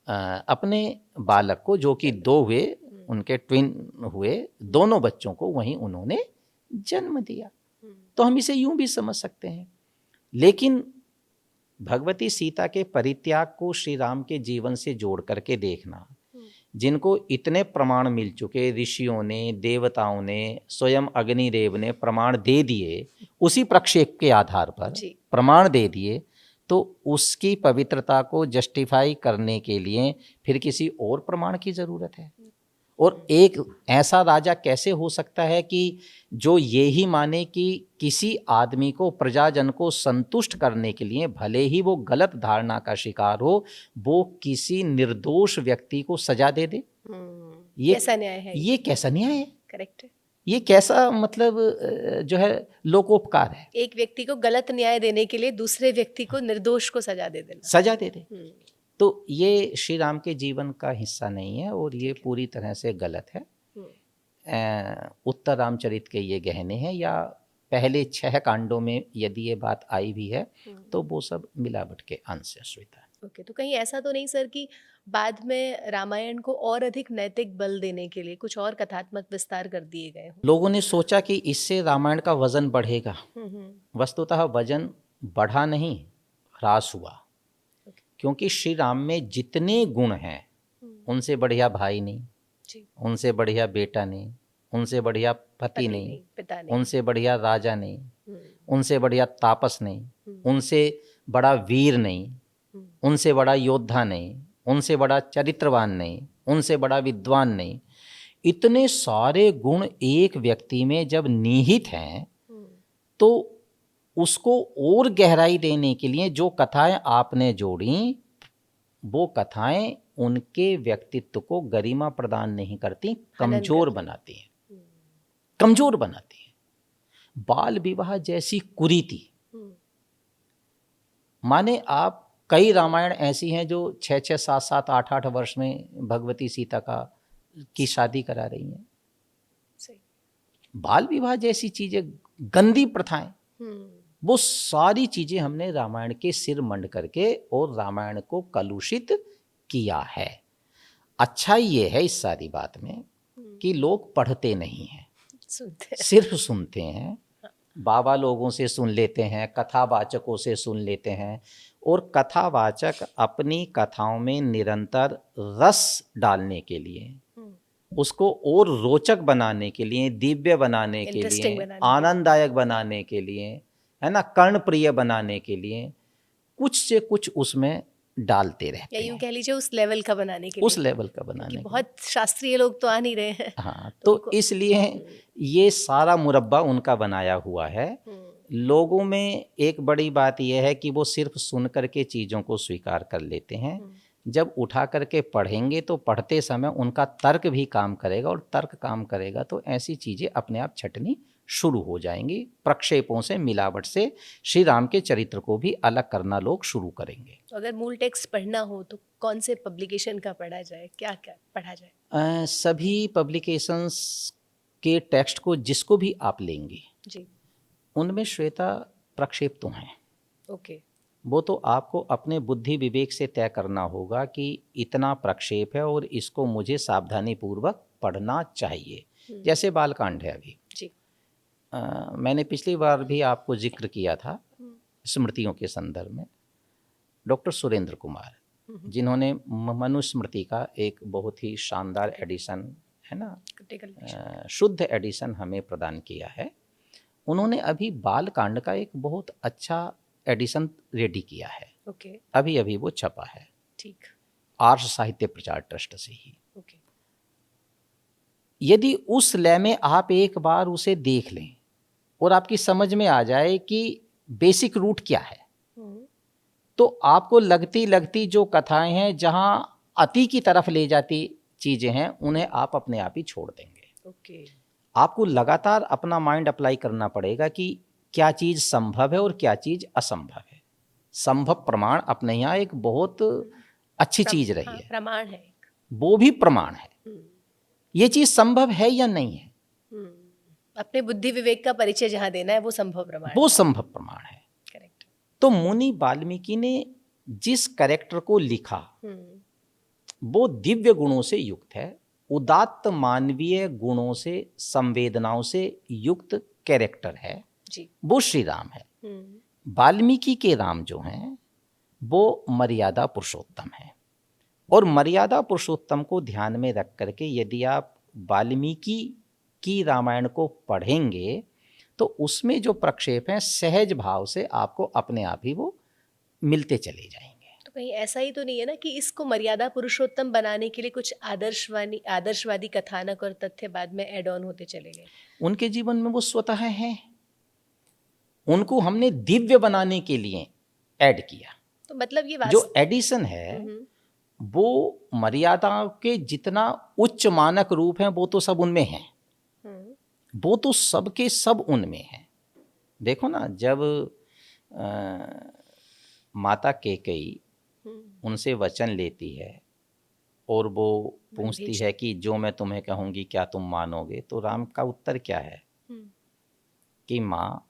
अपने बालक को, जो कि 2 हुए, उनके ट्विन हुए, दोनों बच्चों को वहीं उन्होंने जन्म दिया। तो हम इसे यूं भी समझ सकते हैं। लेकिन भगवती सीता के परित्याग को श्री राम के जीवन से जोड़ करके देखना, जिनको इतने प्रमाण मिल चुके, ऋषियों ने, देवताओं ने, स्वयं अग्निदेव ने प्रमाण दे दिए, उसी प्रक्षेप के आधार पर प्रमाण दे दिए, तो उसकी पवित्रता को जस्टिफाई करने के लिए फिर किसी और प्रमाण की जरूरत है? और एक ऐसा राजा कैसे हो सकता है कि जो ये ही माने कि किसी आदमी को, प्रजाजन को संतुष्ट करने के लिए, भले ही वो गलत धारणा का शिकार हो, वो किसी निर्दोष व्यक्ति को सजा दे दे? ये कैसा न्याय है? ये कैसा न्याय है? करेक्ट है। ये कैसा मतलब जो है लोकोपकार है? एक व्यक्ति को गलत न्याय देने के लिए दूसरे व्यक्ति को, निर्दोष को सजा दे देना। सजा दे दे। तो ये श्री राम के जीवन का हिस्सा नहीं है और ये पूरी तरह से गलत है। उत्तर रामचरित के ये गहने हैं, या पहले 6 कांडों में यदि ये बात आई भी है तो वो सब मिलावट के अंश है श्वेता। ओके, तो कहीं ऐसा तो नहीं सर कि बाद में रामायण को और अधिक नैतिक बल देने के लिए कुछ और कथात्मक विस्तार कर दिए गए हों? लोगों ने सोचा कि इससे रामायण का वजन बढ़ेगा। वस्तुतः वजन बढ़ा नहीं, ह्रास हुआ। क्योंकि श्री राम में जितने गुण हैं उनसे बढ़िया भाई नहीं, उनसे बढ़िया बेटा नहीं, उनसे बढ़िया पति नहीं, पिता नहीं, उनसे बढ़िया राजा नहीं, उनसे बढ़िया तापस नहीं, उनसे बड़ा वीर नहीं, उनसे बड़ा योद्धा नहीं, उनसे बड़ा चरित्रवान नहीं, उनसे बड़ा विद्वान नहीं। इतने सारे गुण एक व्यक्ति में जब निहित हैं तो उसको और गहराई देने के लिए जो कथाएं आपने जोड़ी, वो कथाएं उनके व्यक्तित्व को गरिमा प्रदान नहीं करती, कमजोर बनाती हैं, कमजोर बनाती हैं। बाल विवाह जैसी कुरीति, माने आप कई रामायण ऐसी हैं जो 6-6, 7-7, 8-8 वर्ष में भगवती सीता की शादी करा रही हैं। बाल विवाह जैसी चीजें, गंदी प्रथाएं, वो सारी चीजें हमने रामायण के सिर मंड करके और रामायण को कलुषित किया है। अच्छा ये है इस सारी बात में कि लोग पढ़ते नहीं हैं, सिर्फ सुनते हैं। बाबा लोगों से सुन लेते हैं, कथावाचकों से सुन लेते हैं, और कथावाचक अपनी कथाओं में निरंतर रस डालने के लिए, उसको और रोचक बनाने के लिए, दिव्य बनाने के लिए, आनंददायक बनाने के लिए, है ना, कर्णप्रिय बनाने के लिए कुछ से कुछ उसमें डालते रहते हैं। या यूं कह लीजिए उस लेवल का बनाने के लिए, उस लेवल का बनाने के बहुत शास्त्रीय लोग तो आ नहीं रहे हैं। हाँ, तो इसलिए ये सारा मुरब्बा उनका बनाया हुआ है। लोगों में एक बड़ी बात यह है कि वो सिर्फ सुन करके चीज़ों को स्वीकार कर लेते हैं। जब उठा करके पढ़ेंगे तो पढ़ते समय उनका तर्क भी काम करेगा, और तर्क काम करेगा तो ऐसी चीज़ें अपने आप छटनी शुरू हो जाएंगी। प्रक्षेपों से, मिलावट से श्री राम के चरित्र को भी अलग करना लोग शुरू करेंगे। तो अगर मूल टेक्स्ट पढ़ना हो तो कौन से पब्लिकेशन का पढ़ा जाए, क्या क्या पढ़ा जाए? सभी पब्लिकेशंस के टेक्स्ट को जिसको भी आप लेंगे जी, उनमें श्वेता प्रक्षेप तो हैं। ओके, वो तो आपको अपने बुद्धि विवेक से तय करना होगा कि इतना प्रक्षेप है और इसको मुझे सावधानी पूर्वक पढ़ना चाहिए। जैसे बालकांड है अभी जी, मैंने पिछली बार भी आपको जिक्र किया था स्मृतियों के संदर्भ में। डॉक्टर सुरेंद्र कुमार, जिन्होंने मनुस्मृति का एक बहुत ही शानदार एडिशन, है ना, शुद्ध एडिशन हमें प्रदान किया है, उन्होंने अभी बालकांड का एक बहुत अच्छा एडिशन रेडी किया है। ओके, अभी वो छपा है, ठीक, आर्ष साहित्य प्रचार ट्रस्ट से ही। ओके, यदि उस लय में आप एक बार उसे देख लें और आपकी समझ में आ जाए कि बेसिक रूट क्या है, तो आपको लगती जो कथाएं हैं, जहां अति की तरफ ले जाती चीजें हैं, उन्हें आप अपने आप ही छोड़ देंगे। ओके, आपको लगातार अपना माइंड अप्लाई करना पड़ेगा कि क्या चीज संभव है और क्या चीज असंभव है। संभव प्रमाण अपने यहाँ एक बहुत अच्छी चीज रही है, प्रमाण है, वो भी प्रमाण है। ये चीज संभव है या नहीं है, अपने बुद्धि विवेक का परिचय जहां देना है वो संभव प्रमाण, वो संभव प्रमाण है। करेक्ट। तो मुनि वाल्मीकि ने जिस कैरेक्टर को लिखा वो दिव्य गुणों से युक्त है, उदात्त मानवीय गुणों से, संवेदनाओं से युक्त कैरेक्टर है जी, वो श्री राम है। वाल्मीकि के राम जो हैं वो मर्यादा पुरुषोत्तम है, और मर्यादा पुरुषोत्तम को ध्यान में रख करके यदि आप वाल्मीकि की रामायण को पढ़ेंगे तो उसमें जो प्रक्षेप हैं सहज भाव से आपको अपने आप ही वो मिलते चले जाएंगे। तो कहीं ऐसा ही तो नहीं है ना कि इसको मर्यादा पुरुषोत्तम बनाने के लिए कुछ आदर्शवादी कथानक और तथ्य बाद में ऐड ऑन होते चले गए? उनके जीवन में वो स्वतः हैं, उनको हमने दिव्य बनाने के लिए ऐड किया। तो मतलब ये जो एडिशन है वो मर्यादाओं के जितना उच्च मानक रूप हैं वो तो सब उनमें हैं, वो तो सबके सब उनमें हैं। देखो ना, जब माता कैकेयी उनसे वचन लेती है और वो पूछती है कि जो मैं तुम्हें कहूंगी क्या तुम मानोगे, तो राम का उत्तर क्या है कि माँ,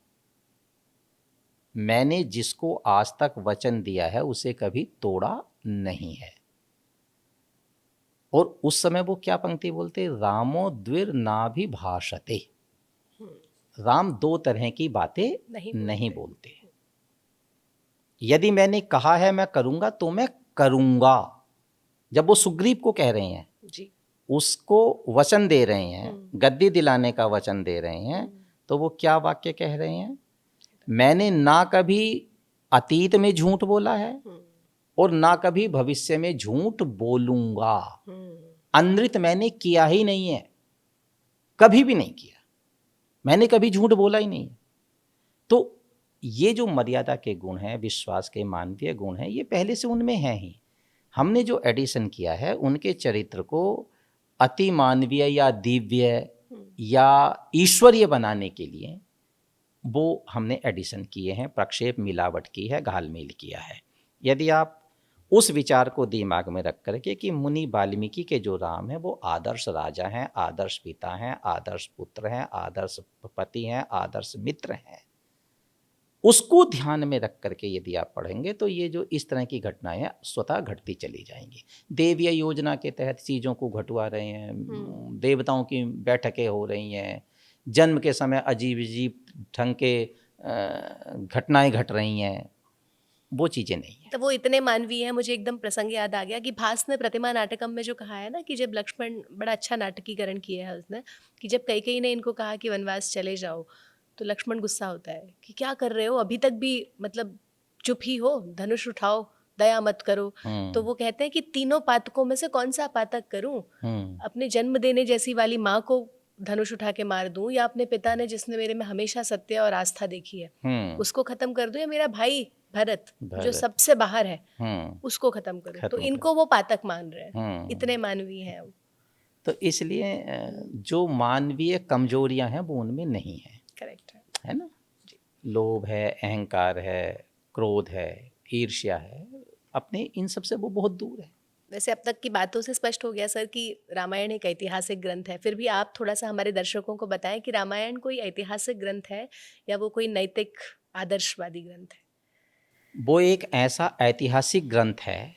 मैंने जिसको आज तक वचन दिया है उसे कभी तोड़ा नहीं है। और उस समय वो क्या पंक्ति बोलते, रामो द्विर नाभि भाषते, राम दो तरह की बातें नहीं बोलते। यदि मैंने कहा है मैं करूंगा तो मैं करूंगा। जब वो सुग्रीव को कह रहे हैं जी, उसको वचन दे रहे हैं, गद्दी दिलाने का वचन दे रहे हैं, तो वो क्या वाक्य कह रहे हैं, मैंने ना कभी अतीत में झूठ बोला है और ना कभी भविष्य में झूठ बोलूंगा। अनृत मैंने किया ही नहीं है, कभी भी नहीं किया, मैंने कभी झूठ बोला ही नहीं। तो ये जो मर्यादा के गुण हैं, विश्वास के मानवीय गुण हैं, ये पहले से उनमें हैं ही। हमने जो एडिशन किया है उनके चरित्र को अति मानवीय या दिव्य या ईश्वरीय बनाने के लिए वो हमने एडिशन किए हैं, प्रक्षेप मिलावट की है, घालमेल किया है। यदि आप उस विचार को दिमाग में रख करके कि मुनि वाल्मीकि के जो राम है वो आदर्श राजा हैं, आदर्श पिता हैं, आदर्श पुत्र हैं, आदर्श पति हैं, आदर्श मित्र हैं, उसको ध्यान में रख करके यदि आप पढ़ेंगे तो ये जो इस तरह की घटनाएं स्वतः घटती चली जाएंगी। देवीय योजना के तहत चीज़ों को घटवा रहे हैं, देवताओं की बैठकें हो रही हैं, जन्म के समय अजीब अजीब ढंग के घटनाएं घट रही हैं, वो चीज़ें नहीं है। तो वो इतने मानवीय हैं। मुझे एकदम प्रसंग याद आ गया कि भास ने प्रतिमा नाटकम में जो कहा है ना कि जब लक्ष्मण, बड़ा अच्छा नाटकीकरण किया है उसने, कि जब कैकेयी ने इनको कहा कि वनवास चले जाओ, तो लक्ष्मण गुस्सा होता है कि क्या कर रहे हो, अभी तक भी मतलब चुप ही हो, धनुष उठाओ, दया मत करो। तो वो कहते हैं कि तीनों पातकों में से कौन सा पातक करूं, अपने जन्म देने जैसी वाली माँ को धनुष उठा के मार दूं, या अपने पिता ने जिसने मेरे में हमेशा सत्य और आस्था देखी है उसको खत्म कर दूं, या मेरा भाई भरत जो सबसे बाहर है उसको खत्म करो। तो इनको वो पातक मान रहे हैं, इतने मानवीय हैं वो। तो इसलिए जो मानवीय कमजोरियां हैं वो उनमें नहीं है। करेक्ट है ना जी। लोभ है, अहंकार है, क्रोध है, ईर्ष्या है, अपने इन सब से वो बहुत दूर है। वैसे अब तक की बातों से स्पष्ट हो गया सर कि रामायण एक ऐतिहासिक ग्रंथ है। फिर भी आप थोड़ा सा हमारे दर्शकों को बताएं कि रामायण कोई ऐतिहासिक ग्रंथ है या वो कोई नैतिक आदर्शवादी ग्रंथ है? वो एक ऐसा ऐतिहासिक ग्रंथ है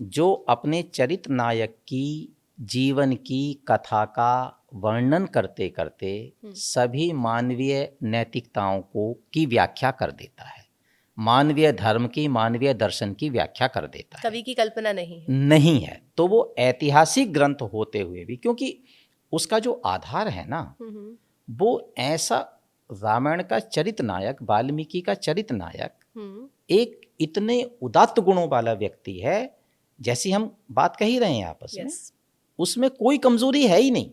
जो अपने चरित्र नायक की जीवन की कथा का वर्णन करते करते सभी मानवीय नैतिकताओं को की व्याख्या कर देता है, मानवीय धर्म की, मानवीय दर्शन की व्याख्या कर देता है। कवि की कल्पना नहीं है। तो वो ऐतिहासिक ग्रंथ होते हुए भी, क्योंकि उसका जो आधार है ना वो ऐसा, रामायण का चरित्र नायक, वाल्मीकि का चरित्र नायक एक इतने उदात्त गुणों वाला व्यक्ति है, जैसी हम बात कह ही रहे हैं आपस में, उसमें कोई कमजोरी है ही नहीं।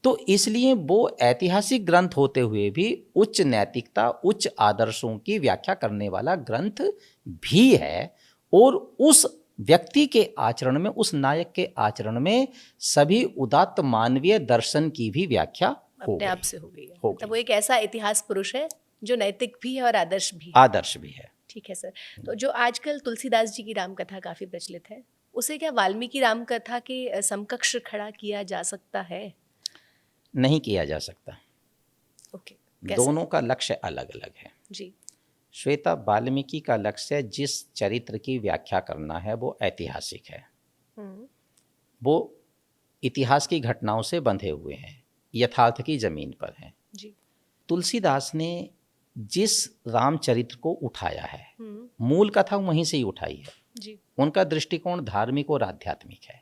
तो इसलिए वो ऐतिहासिक ग्रंथ होते हुए भी उच्च नैतिकता, उच्च आदर्शों की व्याख्या करने वाला ग्रंथ भी है। और उस व्यक्ति के आचरण में, उस नायक के आचरण में सभी उदात्त मानवीय दर्शन की भी व्याख्या अपने आप से हो गई है। तो वो एक ऐसा इतिहास पुरुष है जो नैतिक भी है और आदर्श भी है। ठीक है सर। तो जो आजकल तुलसीदास जी की रामकथा काफी प्रचलित है, उसे क्या वाल्मीकि रामकथा के समकक्ष खड़ा किया जा सकता है? नहीं किया जा सकता। ओके, दोनों का लक्ष्य अलग अलग है जी। श्वेता, वाल्मीकि का लक्ष्य जिस चरित्र की व्याख्या करना है वो ऐतिहासिक है, वो इतिहास की घटनाओं से बंधे हुए हैं, यथार्थ की जमीन पर हैं जी। तुलसीदास ने जिस रामचरित्र को उठाया है, मूल कथा वहीं से ही उठाई है जी। उनका दृष्टिकोण धार्मिक और आध्यात्मिक है।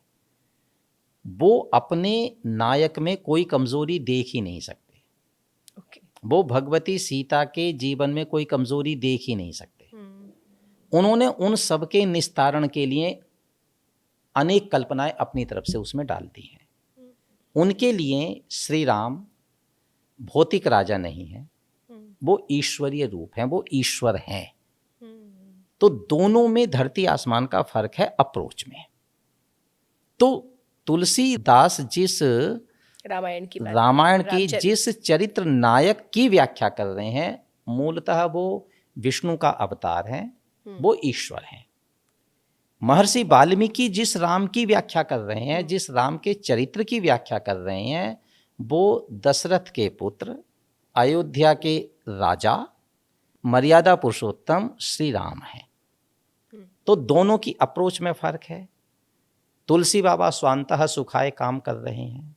वो अपने नायक में कोई कमजोरी देख ही नहीं सकते। वो भगवती सीता के जीवन में कोई कमजोरी देख ही नहीं सकते। उन्होंने उन सब के निस्तारण के लिए अनेक कल्पनाएं अपनी तरफ से उसमें डाल दी हैं। उनके लिए श्री राम भौतिक राजा नहीं है, वो ईश्वरीय रूप है, वो ईश्वर हैं। तो दोनों में धरती आसमान का फर्क है अप्रोच में। तो तुलसीदास जिस रामायण की जिस चरित्र नायक की व्याख्या कर रहे हैं, मूलतः वो विष्णु का अवतार है, वो ईश्वर हैं। महर्षि वाल्मीकि जिस राम की व्याख्या कर रहे हैं, जिस राम के चरित्र की व्याख्या कर रहे हैं, वो दशरथ के पुत्र, अयोध्या के राजा, मर्यादा पुरुषोत्तम श्री राम हैं। तो दोनों की अप्रोच में फर्क है। तुलसी बाबा स्वांतः सुखाए काम कर रहे हैं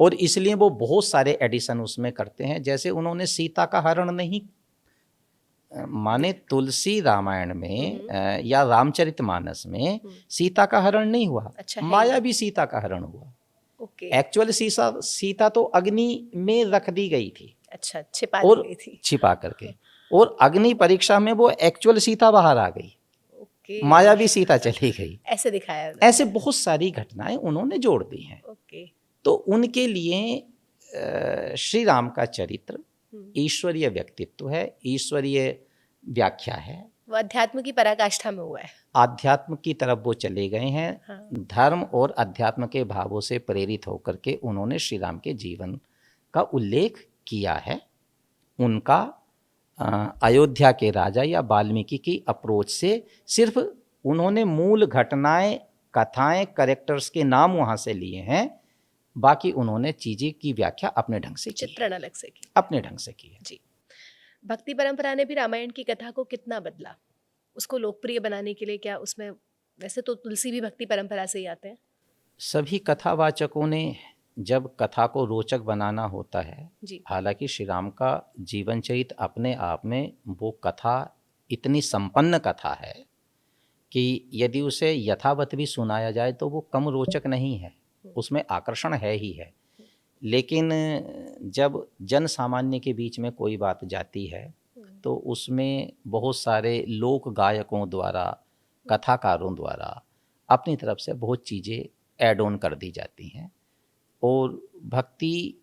और इसलिए वो बहुत सारे एडिशन उसमें करते हैं। जैसे उन्होंने सीता का हरण नहीं माने, तुलसी रामायण में या रामचरितमानस में सीता का हरण नहीं हुआ। अच्छा, माया भी सीता का हरण हुआ। एक्चुअल सीता तो अग्नि में रख दी गई थी। अच्छा, छिपा करके, और अग्नि परीक्षा में वो एक्चुअल सीता बाहर आ गई, माया भी सीता चली गई। ऐसे दिखाया, ऐसे बहुत सारी घटनाएं उन्होंने जोड़ दी हैं। तो उनके लिए श्री राम का चरित्र ईश्वरीय व्यक्तित्व है, ईश्वरीय व्याख्या है। वो अध्यात्म की पराकाष्ठा में हुआ है, आध्यात्म की तरफ वो चले गए हैं। हाँ। धर्म और अध्यात्म के भावों से प्रेरित होकर के उन्होंने श्री राम के जीवन का उल्लेख किया है। उनका अयोध्या के राजा या वाल्मीकि की अप्रोच से सिर्फ उन्होंने मूल घटनाएं, कथाएं, कैरेक्टर्स के नाम वहां से लिए हैं, बाकी उन्होंने चीजें की व्याख्या अपने ढंग से की, चित्रण अलग से की, अपने ढंग से की है। जी। भक्ति परंपरा ने भी रामायण की कथा को कितना बदला, उसको लोकप्रिय बनाने के लिए? क्या उसमें, वैसे तो तुलसी भी भक्ति परंपरा से ही आते हैं। सभी कथावाचकों ने जब कथा को रोचक बनाना होता है, हालांकि श्री राम का जीवन चरित्र अपने आप में वो कथा इतनी संपन्न कथा है कि यदि उसे यथावत भी सुनाया जाए तो वो कम रोचक नहीं है, उसमें आकर्षण है ही है। लेकिन जब जन सामान्य के बीच में कोई बात जाती है तो उसमें बहुत सारे लोक गायकों द्वारा, कथाकारों द्वारा अपनी तरफ से बहुत चीज़ें ऐड ऑन कर दी जाती हैं, और भक्ति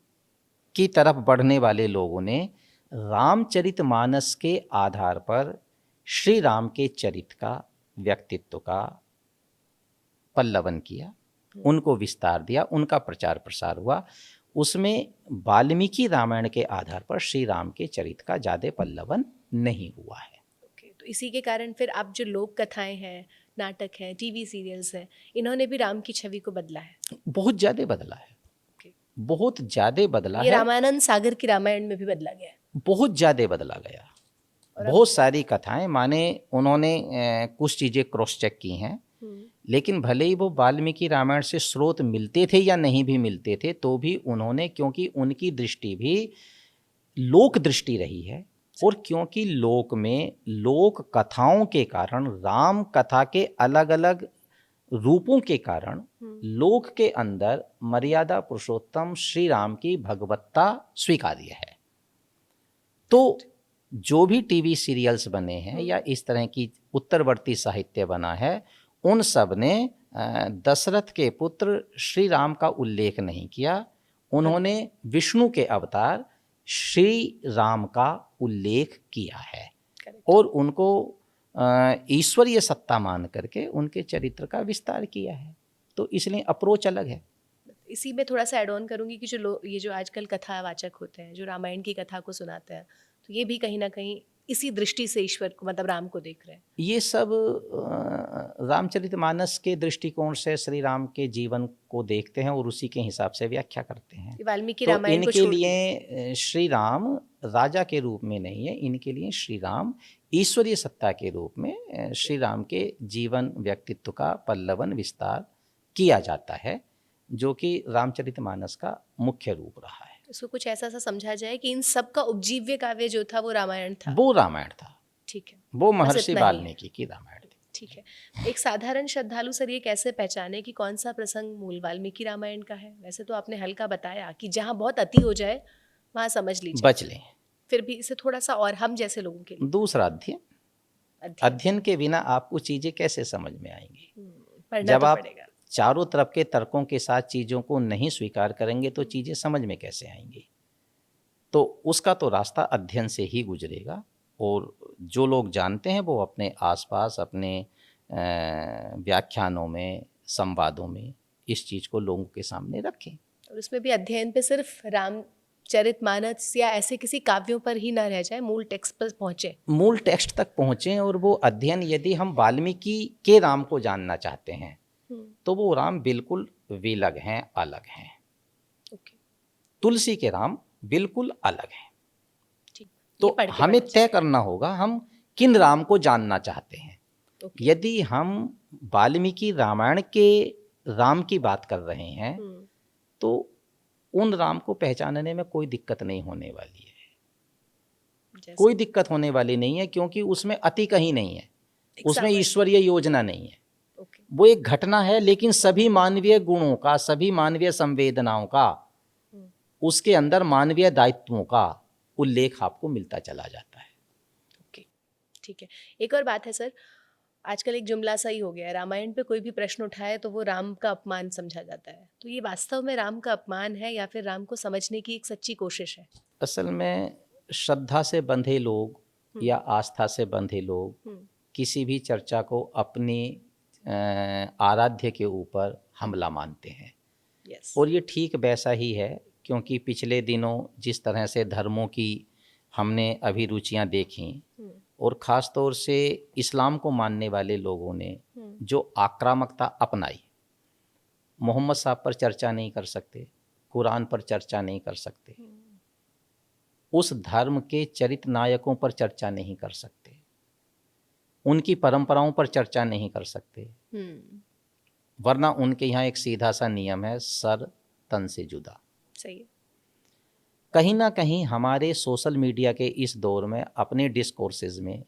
की तरफ बढ़ने वाले लोगों ने रामचरितमानस के आधार पर श्री राम के चरित्र का, व्यक्तित्व का पल्लवन किया, उनको विस्तार दिया, उनका प्रचार प्रसार हुआ। उसमें वाल्मीकि रामायण के आधार पर श्री राम के चरित्र का ज़्यादा पल्लवन नहीं हुआ है। तो इसी के कारण फिर आप जो लोक कथाएं हैं, नाटक हैं, टीवी सीरियल्स हैं, इन्होंने भी राम की छवि को बदला है, बहुत ज़्यादा बदला है, बहुत ज़्यादा बदला है। रामानंद सागर की रामायण में भी बदला गया, बहुत ज़्यादा बदला गया। बहुत सारी कथाएं, माने उन्होंने कुछ चीज़ें क्रॉस चेक की हैं, लेकिन भले ही वो वाल्मीकि रामायण से स्रोत मिलते थे या नहीं भी मिलते थे, तो भी उन्होंने, क्योंकि उनकी दृष्टि भी लोक दृष्टि रही है, और क्योंकि लोक में लोक कथाओं के कारण, राम कथा के अलग अलग रूपों के कारण लोक के अंदर मर्यादा पुरुषोत्तम श्री राम की भगवत्ता स्वीकार्य है। तो जो भी टीवी सीरियल्स बने हैं या इस तरह की उत्तरवर्ती साहित्य बना है, उन सब ने दशरथ के पुत्र श्री राम का उल्लेख नहीं किया, उन्होंने विष्णु के अवतार श्री राम का उल्लेख किया है और उनको ईश्वरीय सत्ता मान करके उनके चरित्र का विस्तार किया है। तो इसलिए अप्रोच अलग है। इसी में थोड़ा सा ऐड ऑन करूंगी कि ये जो आजकल कथावाचक होते हैं, जो रामायण की कथा को सुनाते हैं, तो ये भी कहीं ना कहीं इसी दृष्टि से ईश्वर को, मतलब राम को देख रहे हैं। ये सब रामचरितमानस के दृष्टिकोण से श्री राम के जीवन को देखते हैं और उसी के हिसाब से व्याख्या करते हैं। वाल्मीकि रामायण तो इनके लिए श्री राम राजा के रूप में नहीं है, इनके लिए श्री राम ईश्वरीय सत्ता के रूप में श्री राम के जीवन व्यक्तित्व का पल्लवन विस्तार किया जाता है, जो कि रामचरितमानस का मुख्य रूप रहा है। इसको कुछ ऐसा सा समझा जाए कि इन सब का उपजीव्य काव्य जो था वो रामायण था, वो रामायण था। ठीक है, वो महर्षि वाल्मीकि की रामायण थी। ठीक है। एक साधारण श्रद्धालु सर ये कैसे पहचाने कि कौन सा प्रसंग मूल वाल्मीकि रामायण का है? वैसे तो आपने हल्का बताया कि जहाँ बहुत अति हो जाए वहाँ समझ लीजिए, बच लें, फिर भी इसे थोड़ा सा और हम जैसे लोगों के लिए। दूसरा अध्याय अध्ययन के बिना आपको चीजें कैसे समझ में आएंगी? पढ़ना जब तो आप पड़ेगा। चारों तरफ के तर्कों के साथ चीजों को नहीं स्वीकार करेंगे तो चीजें समझ में कैसे आएंगी? तो उसका तो रास्ता अध्ययन से ही गुजरेगा। और जो लोग जानते हैं वो अपने आसपास अपने व्याख्यानों में, संवादों में इस चीज को लोगों के सामने रखें। और उसमें भी अध्ययन पे सिर्फ रामचरितमानस या ऐसे किसी काव्यों पर ही ना रह जाए, मूल टेक्स्ट पर पहुंचे। मूल टेक्स्ट तक पहुँचें। और वो अध्ययन, यदि हम वाल्मीकि के राम को जानना चाहते हैं तो वो राम बिल्कुल विलग हैं, अलग हैं। ओके, तुलसी के राम बिल्कुल अलग हैं। ठीक। तो ये पढ़ के हमें पता तय करना होगा हम किन राम को जानना चाहते हैं। ओके। यदि हम वाल्मीकि रामायण के राम की बात कर रहे हैं तो उन राम को पहचानने में कोई दिक्कत नहीं होने वाली है। जैसे कोई दिक्कत होने वाली नहीं है, क्योंकि उसमें अति कहीं नहीं है, उसमें सामान्य। ईश्वरीय योजना नहीं है। ओके। वो एक घटना है, लेकिन सभी मानवीय गुणों का, सभी मानवीय संवेदनाओं का, उसके अंदर मानवीय दायित्वों का उल्लेख आपको मिलता चला जाता है। ओके, ठीक है। एक और बात है सर, आजकल एक जुमला सा ही हो गया है, रामायण पे कोई भी प्रश्न उठाए तो वो राम का अपमान समझा जाता है। तो ये वास्तव में राम का अपमान है या फिर राम को समझने की एक सच्ची कोशिश है? असल में श्रद्धा से बंधे लोग या आस्था से बंधे लोग किसी भी चर्चा को अपनी आराध्य के ऊपर हमला मानते हैं। यस। और ये ठीक वैसा ही है, क्योंकि पिछले दिनों जिस तरह से धर्मों की हमने अभिरुचियां देखी, और ख़ास तौर से इस्लाम को मानने वाले लोगों ने जो आक्रामकता अपनाई, मोहम्मद साहब पर चर्चा नहीं कर सकते, कुरान पर चर्चा नहीं कर सकते, उस धर्म के चरित्र नायकों पर चर्चा नहीं कर सकते, उनकी परंपराओं पर चर्चा नहीं कर सकते, वरना उनके यहाँ एक सीधा सा नियम है, सर तन से जुदा। सही है। कहीं ना कहीं हमारे सोशल मीडिया के इस दौर में, अपने डिस्कोर्सेज में,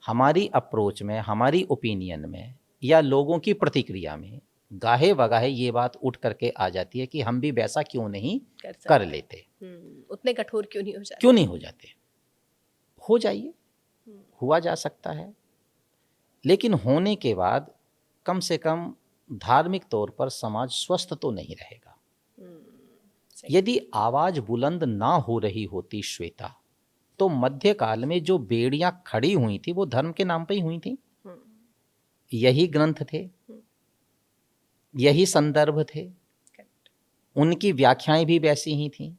हमारी अप्रोच में, हमारी ओपिनियन में या लोगों की प्रतिक्रिया में गाहे बगाहे ये बात उठ करके आ जाती है कि हम भी वैसा क्यों नहीं कर लेते, उतने कठोर क्यों नहीं हो जाते। क्यों नहीं हो जाते। हो जाइए, हुआ जा सकता है, लेकिन होने के बाद कम से कम धार्मिक तौर पर समाज स्वस्थ तो नहीं रहेगा। यदि आवाज बुलंद ना हो रही होती श्वेता, तो मध्यकाल में जो बेड़ियां खड़ी हुई थी वो धर्म के नाम पे ही हुई थी। यही ग्रंथ थे, यही संदर्भ थे, उनकी व्याख्याएं भी वैसी ही थीं।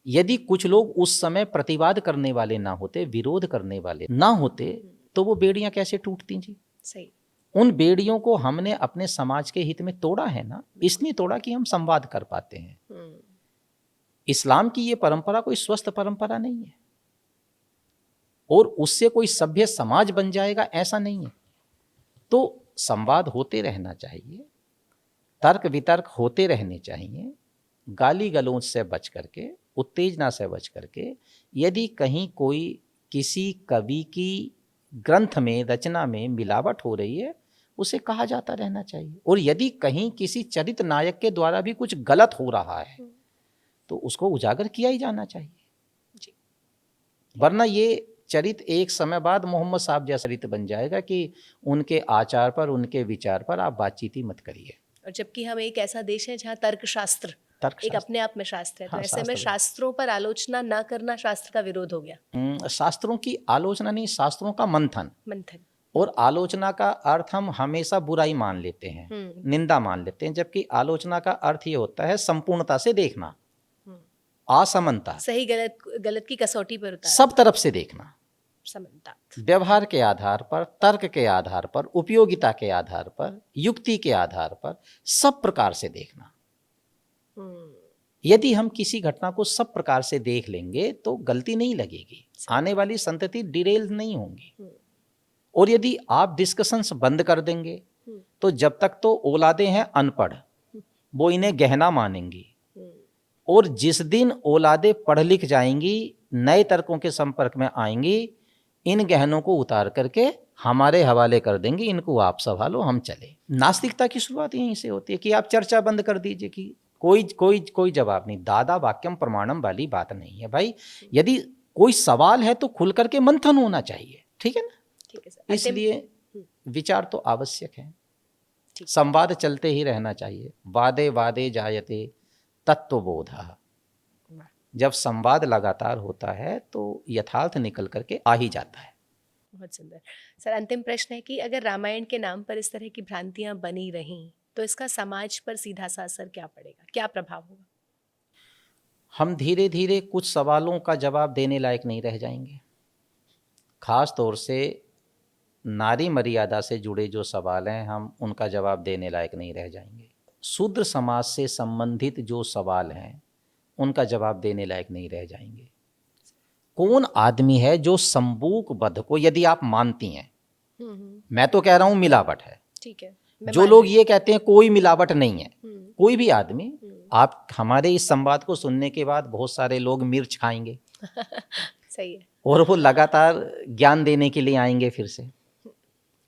यदि कुछ लोग उस समय प्रतिवाद करने वाले ना होते, विरोध करने वाले ना होते, तो वो बेड़ियां कैसे टूटती जी। सही। उन बेड़ियों को हमने अपने समाज के हित में तोड़ा है ना, इसलिए तोड़ा कि हम संवाद कर पाते हैं। इस्लाम की ये परंपरा कोई स्वस्थ परंपरा नहीं है, और उससे कोई सभ्य समाज बन जाएगा ऐसा नहीं है। तो संवाद होते रहना चाहिए, तर्क वितर्क होते रहने चाहिए, गाली गलौज से बच करके, उत्तेजना से बच करके। यदि कहीं कोई किसी कवि की ग्रंथ में, रचना में मिलावट हो रही है, उसे कहा जाता रहना चाहिए। और यदि कहीं किसी चरित्र नायक के द्वारा भी कुछ गलत हो रहा है तो उसको उजागर किया ही जाना चाहिए जी। वरना ये चरित्र एक समय बाद मोहम्मद साहब जैसा चरित्र बन जाएगा कि उनके आचार पर, उनके विचार पर आप बातचीत ही मत करिए। और जबकि हम एक ऐसा देश है जहाँ तर्कशास्त्र एक अपने आप में शास्त्र है, तो ऐसे में शास्त्रों पर आलोचना ना करना शास्त्र का विरोध हो गया। शास्त्रों की आलोचना नहीं, शास्त्रों का मंथन। और आलोचना का अर्थ हम हमेशा बुराई मान लेते हैं, निंदा मान लेते हैं, जबकि आलोचना का अर्थ ये होता है संपूर्णता से देखना, असमानता, सही गलत की कसौटी पर उतारना, सब तरफ से देखना, समता, व्यवहार के आधार पर, तर्क के आधार पर, उपयोगिता के आधार पर, युक्ति के आधार पर, सब प्रकार से देखना। यदि हम किसी घटना को सब प्रकार से देख लेंगे तो गलती नहीं लगेगी, आने वाली संतति डिरेल नहीं होंगी। और यदि आप डिस्कशंस बंद कर देंगे तो जब तक तो औलादें हैं अनपढ़, वो इन्हें गहना मानेंगी, और जिस दिन औलादें पढ़ लिख जाएंगी, नए तर्कों के संपर्क में आएंगी, इन गहनों को उतार करके हमारे हवाले कर देंगे, इनको आप संभालो, हम चले। नास्तिकता की शुरुआत यहीं से होती है कि आप चर्चा बंद कर दीजिए कि कोई जवाब नहीं, दादा वाक्यम प्रमाणम वाली बात नहीं है भाई। यदि कोई सवाल है तो खुल करके मंथन होना चाहिए, ठीक है ना। ठीक है सर। इसलिए विचार तो आवश्यक है, ठीक। संवाद चलते ही रहना चाहिए। वादे वादे जायते तत्वबोधः। जब संवाद लगातार होता है तो यथार्थ निकल करके आ ही जाता है। बहुत सुंदर सर। अंतिम प्रश्न है कि अगर रामायण के नाम पर इस तरह की भ्रांतियां बनी रहीं तो इसका समाज पर सीधा सा असर क्या पड़ेगा, क्या प्रभाव होगा? हम धीरे धीरे कुछ सवालों का जवाब देने लायक नहीं रह जाएंगे। खास तौर से नारी मर्यादा से जुड़े जो सवाल हैं, हम उनका जवाब देने लायक नहीं रह जाएंगे। शूद्र समाज से संबंधित जो सवाल हैं उनका जवाब देने लायक नहीं रह जाएंगे। कौन आदमी है जो संबूक वध को, यदि आप मानती हैं, मैं तो कह रहा हूं मिलावट है, ठीक है, जो लोग ये कहते हैं कोई मिलावट नहीं है, कोई भी आदमी, आप हमारे इस संवाद को सुनने के बाद बहुत सारे लोग मिर्च खाएंगे सही है, और वो लगातार ज्ञान देने के लिए आएंगे फिर से,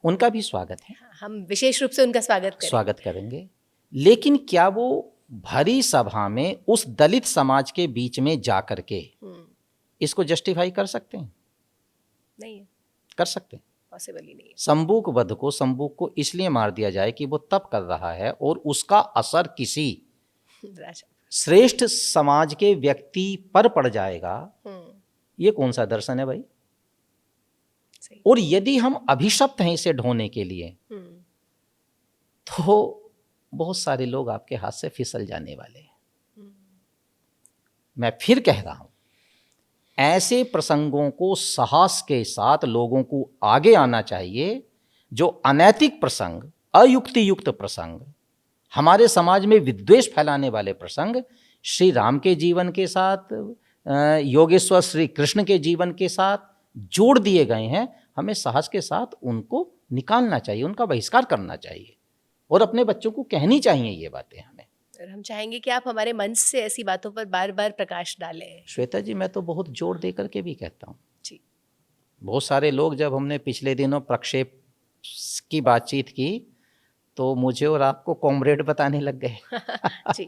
उनका भी स्वागत है, हम विशेष रूप से उनका स्वागत करेंगे। लेकिन क्या वो भरी सभा में उस दलित समाज के बीच में जा करके इसको जस्टिफाई कर सकते हैं? नहीं है, कर सकते हैं? पॉसिबल ही नहीं है। संबूक को इसलिए मार दिया जाए कि वो तप कर रहा है और उसका असर किसी श्रेष्ठ समाज के व्यक्ति पर पड़ जाएगा, ये कौन सा दर्शन है भाई? और यदि हम अभिशप्त हैं इसे ढोने के लिए तो बहुत सारे लोग आपके हाथ से फिसल जाने वाले हैं। मैं फिर कह रहा हूं, ऐसे प्रसंगों को साहस के साथ लोगों को आगे आना चाहिए। जो अनैतिक प्रसंग, अयुक्ति युक्त प्रसंग, हमारे समाज में विद्वेष फैलाने वाले प्रसंग श्री राम के जीवन के साथ, योगेश्वर श्री कृष्ण के जीवन के साथ जोड़ दिए गए हैं, हमें साहस के साथ उनको निकालना चाहिए, उनका बहिष्कार करना चाहिए और अपने बच्चों को कहनी चाहिए ये बातें हमें। और हम चाहेंगे कि आप हमारे मंच से ऐसी बातों पर बार बार प्रकाश डालें। श्वेता जी, मैं तो बहुत जोर दे करके भी कहता हूँ जी। बहुत सारे लोग, जब हमने पिछले दिनों प्रक्षेप की बातचीत की तो मुझे और आपको कॉमरेड बताने लग गए जी।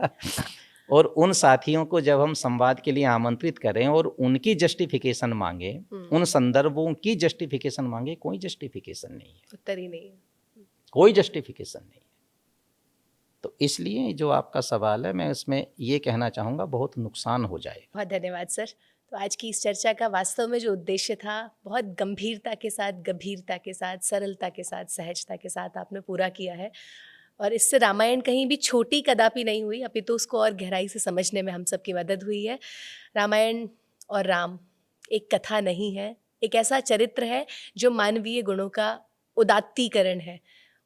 और उन साथियों को जब हम संवाद के लिए आमंत्रित करें और उनकी जस्टिफिकेशन मांगे, उन संदर्भों की जस्टिफिकेशन मांगे, कोई जस्टिफिकेशन नहीं है, उत्तर ही नहीं है, कोई जस्टिफिकेशन नहीं है। तो इसलिए जो आपका सवाल है, मैं इसमें ये कहना चाहूँगा, बहुत नुकसान हो जाए। बहुत धन्यवाद सर। तो आज की इस चर्चा का वास्तव में जो उद्देश्य था, बहुत गंभीरता के साथ, गंभीरता के साथ, सरलता के साथ, सहजता के साथ आपने पूरा किया है और इससे रामायण कहीं भी छोटी कदापि नहीं हुई, अभी तो उसको और गहराई से समझने में हम सबकी मदद हुई है। रामायण और राम एक कथा नहीं है, एक ऐसा चरित्र है जो मानवीय गुणों का उदात्तीकरण है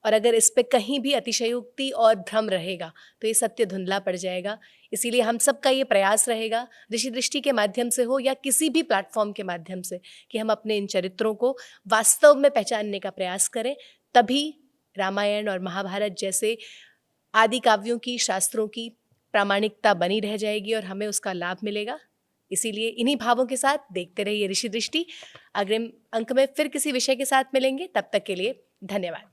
और अगर इस पे कहीं भी अतिशयोक्ति और भ्रम रहेगा तो ये सत्य धुंधला पड़ जाएगा। इसीलिए हम सबका ये प्रयास रहेगा, ऋषि दृष्टि के माध्यम से हो या किसी भी प्लेटफॉर्म के माध्यम से, कि हम अपने इन चरित्रों को वास्तव में पहचानने का प्रयास करें। तभी रामायण और महाभारत जैसे आदि काव्यों की, शास्त्रों की प्रामाणिकता बनी रह जाएगी और हमें उसका लाभ मिलेगा। इसीलिए इन्हीं भावों के साथ देखते रहिए ऋषि दृष्टि। अग्रिम अंक में फिर किसी विषय के साथ मिलेंगे, तब तक के लिए धन्यवाद।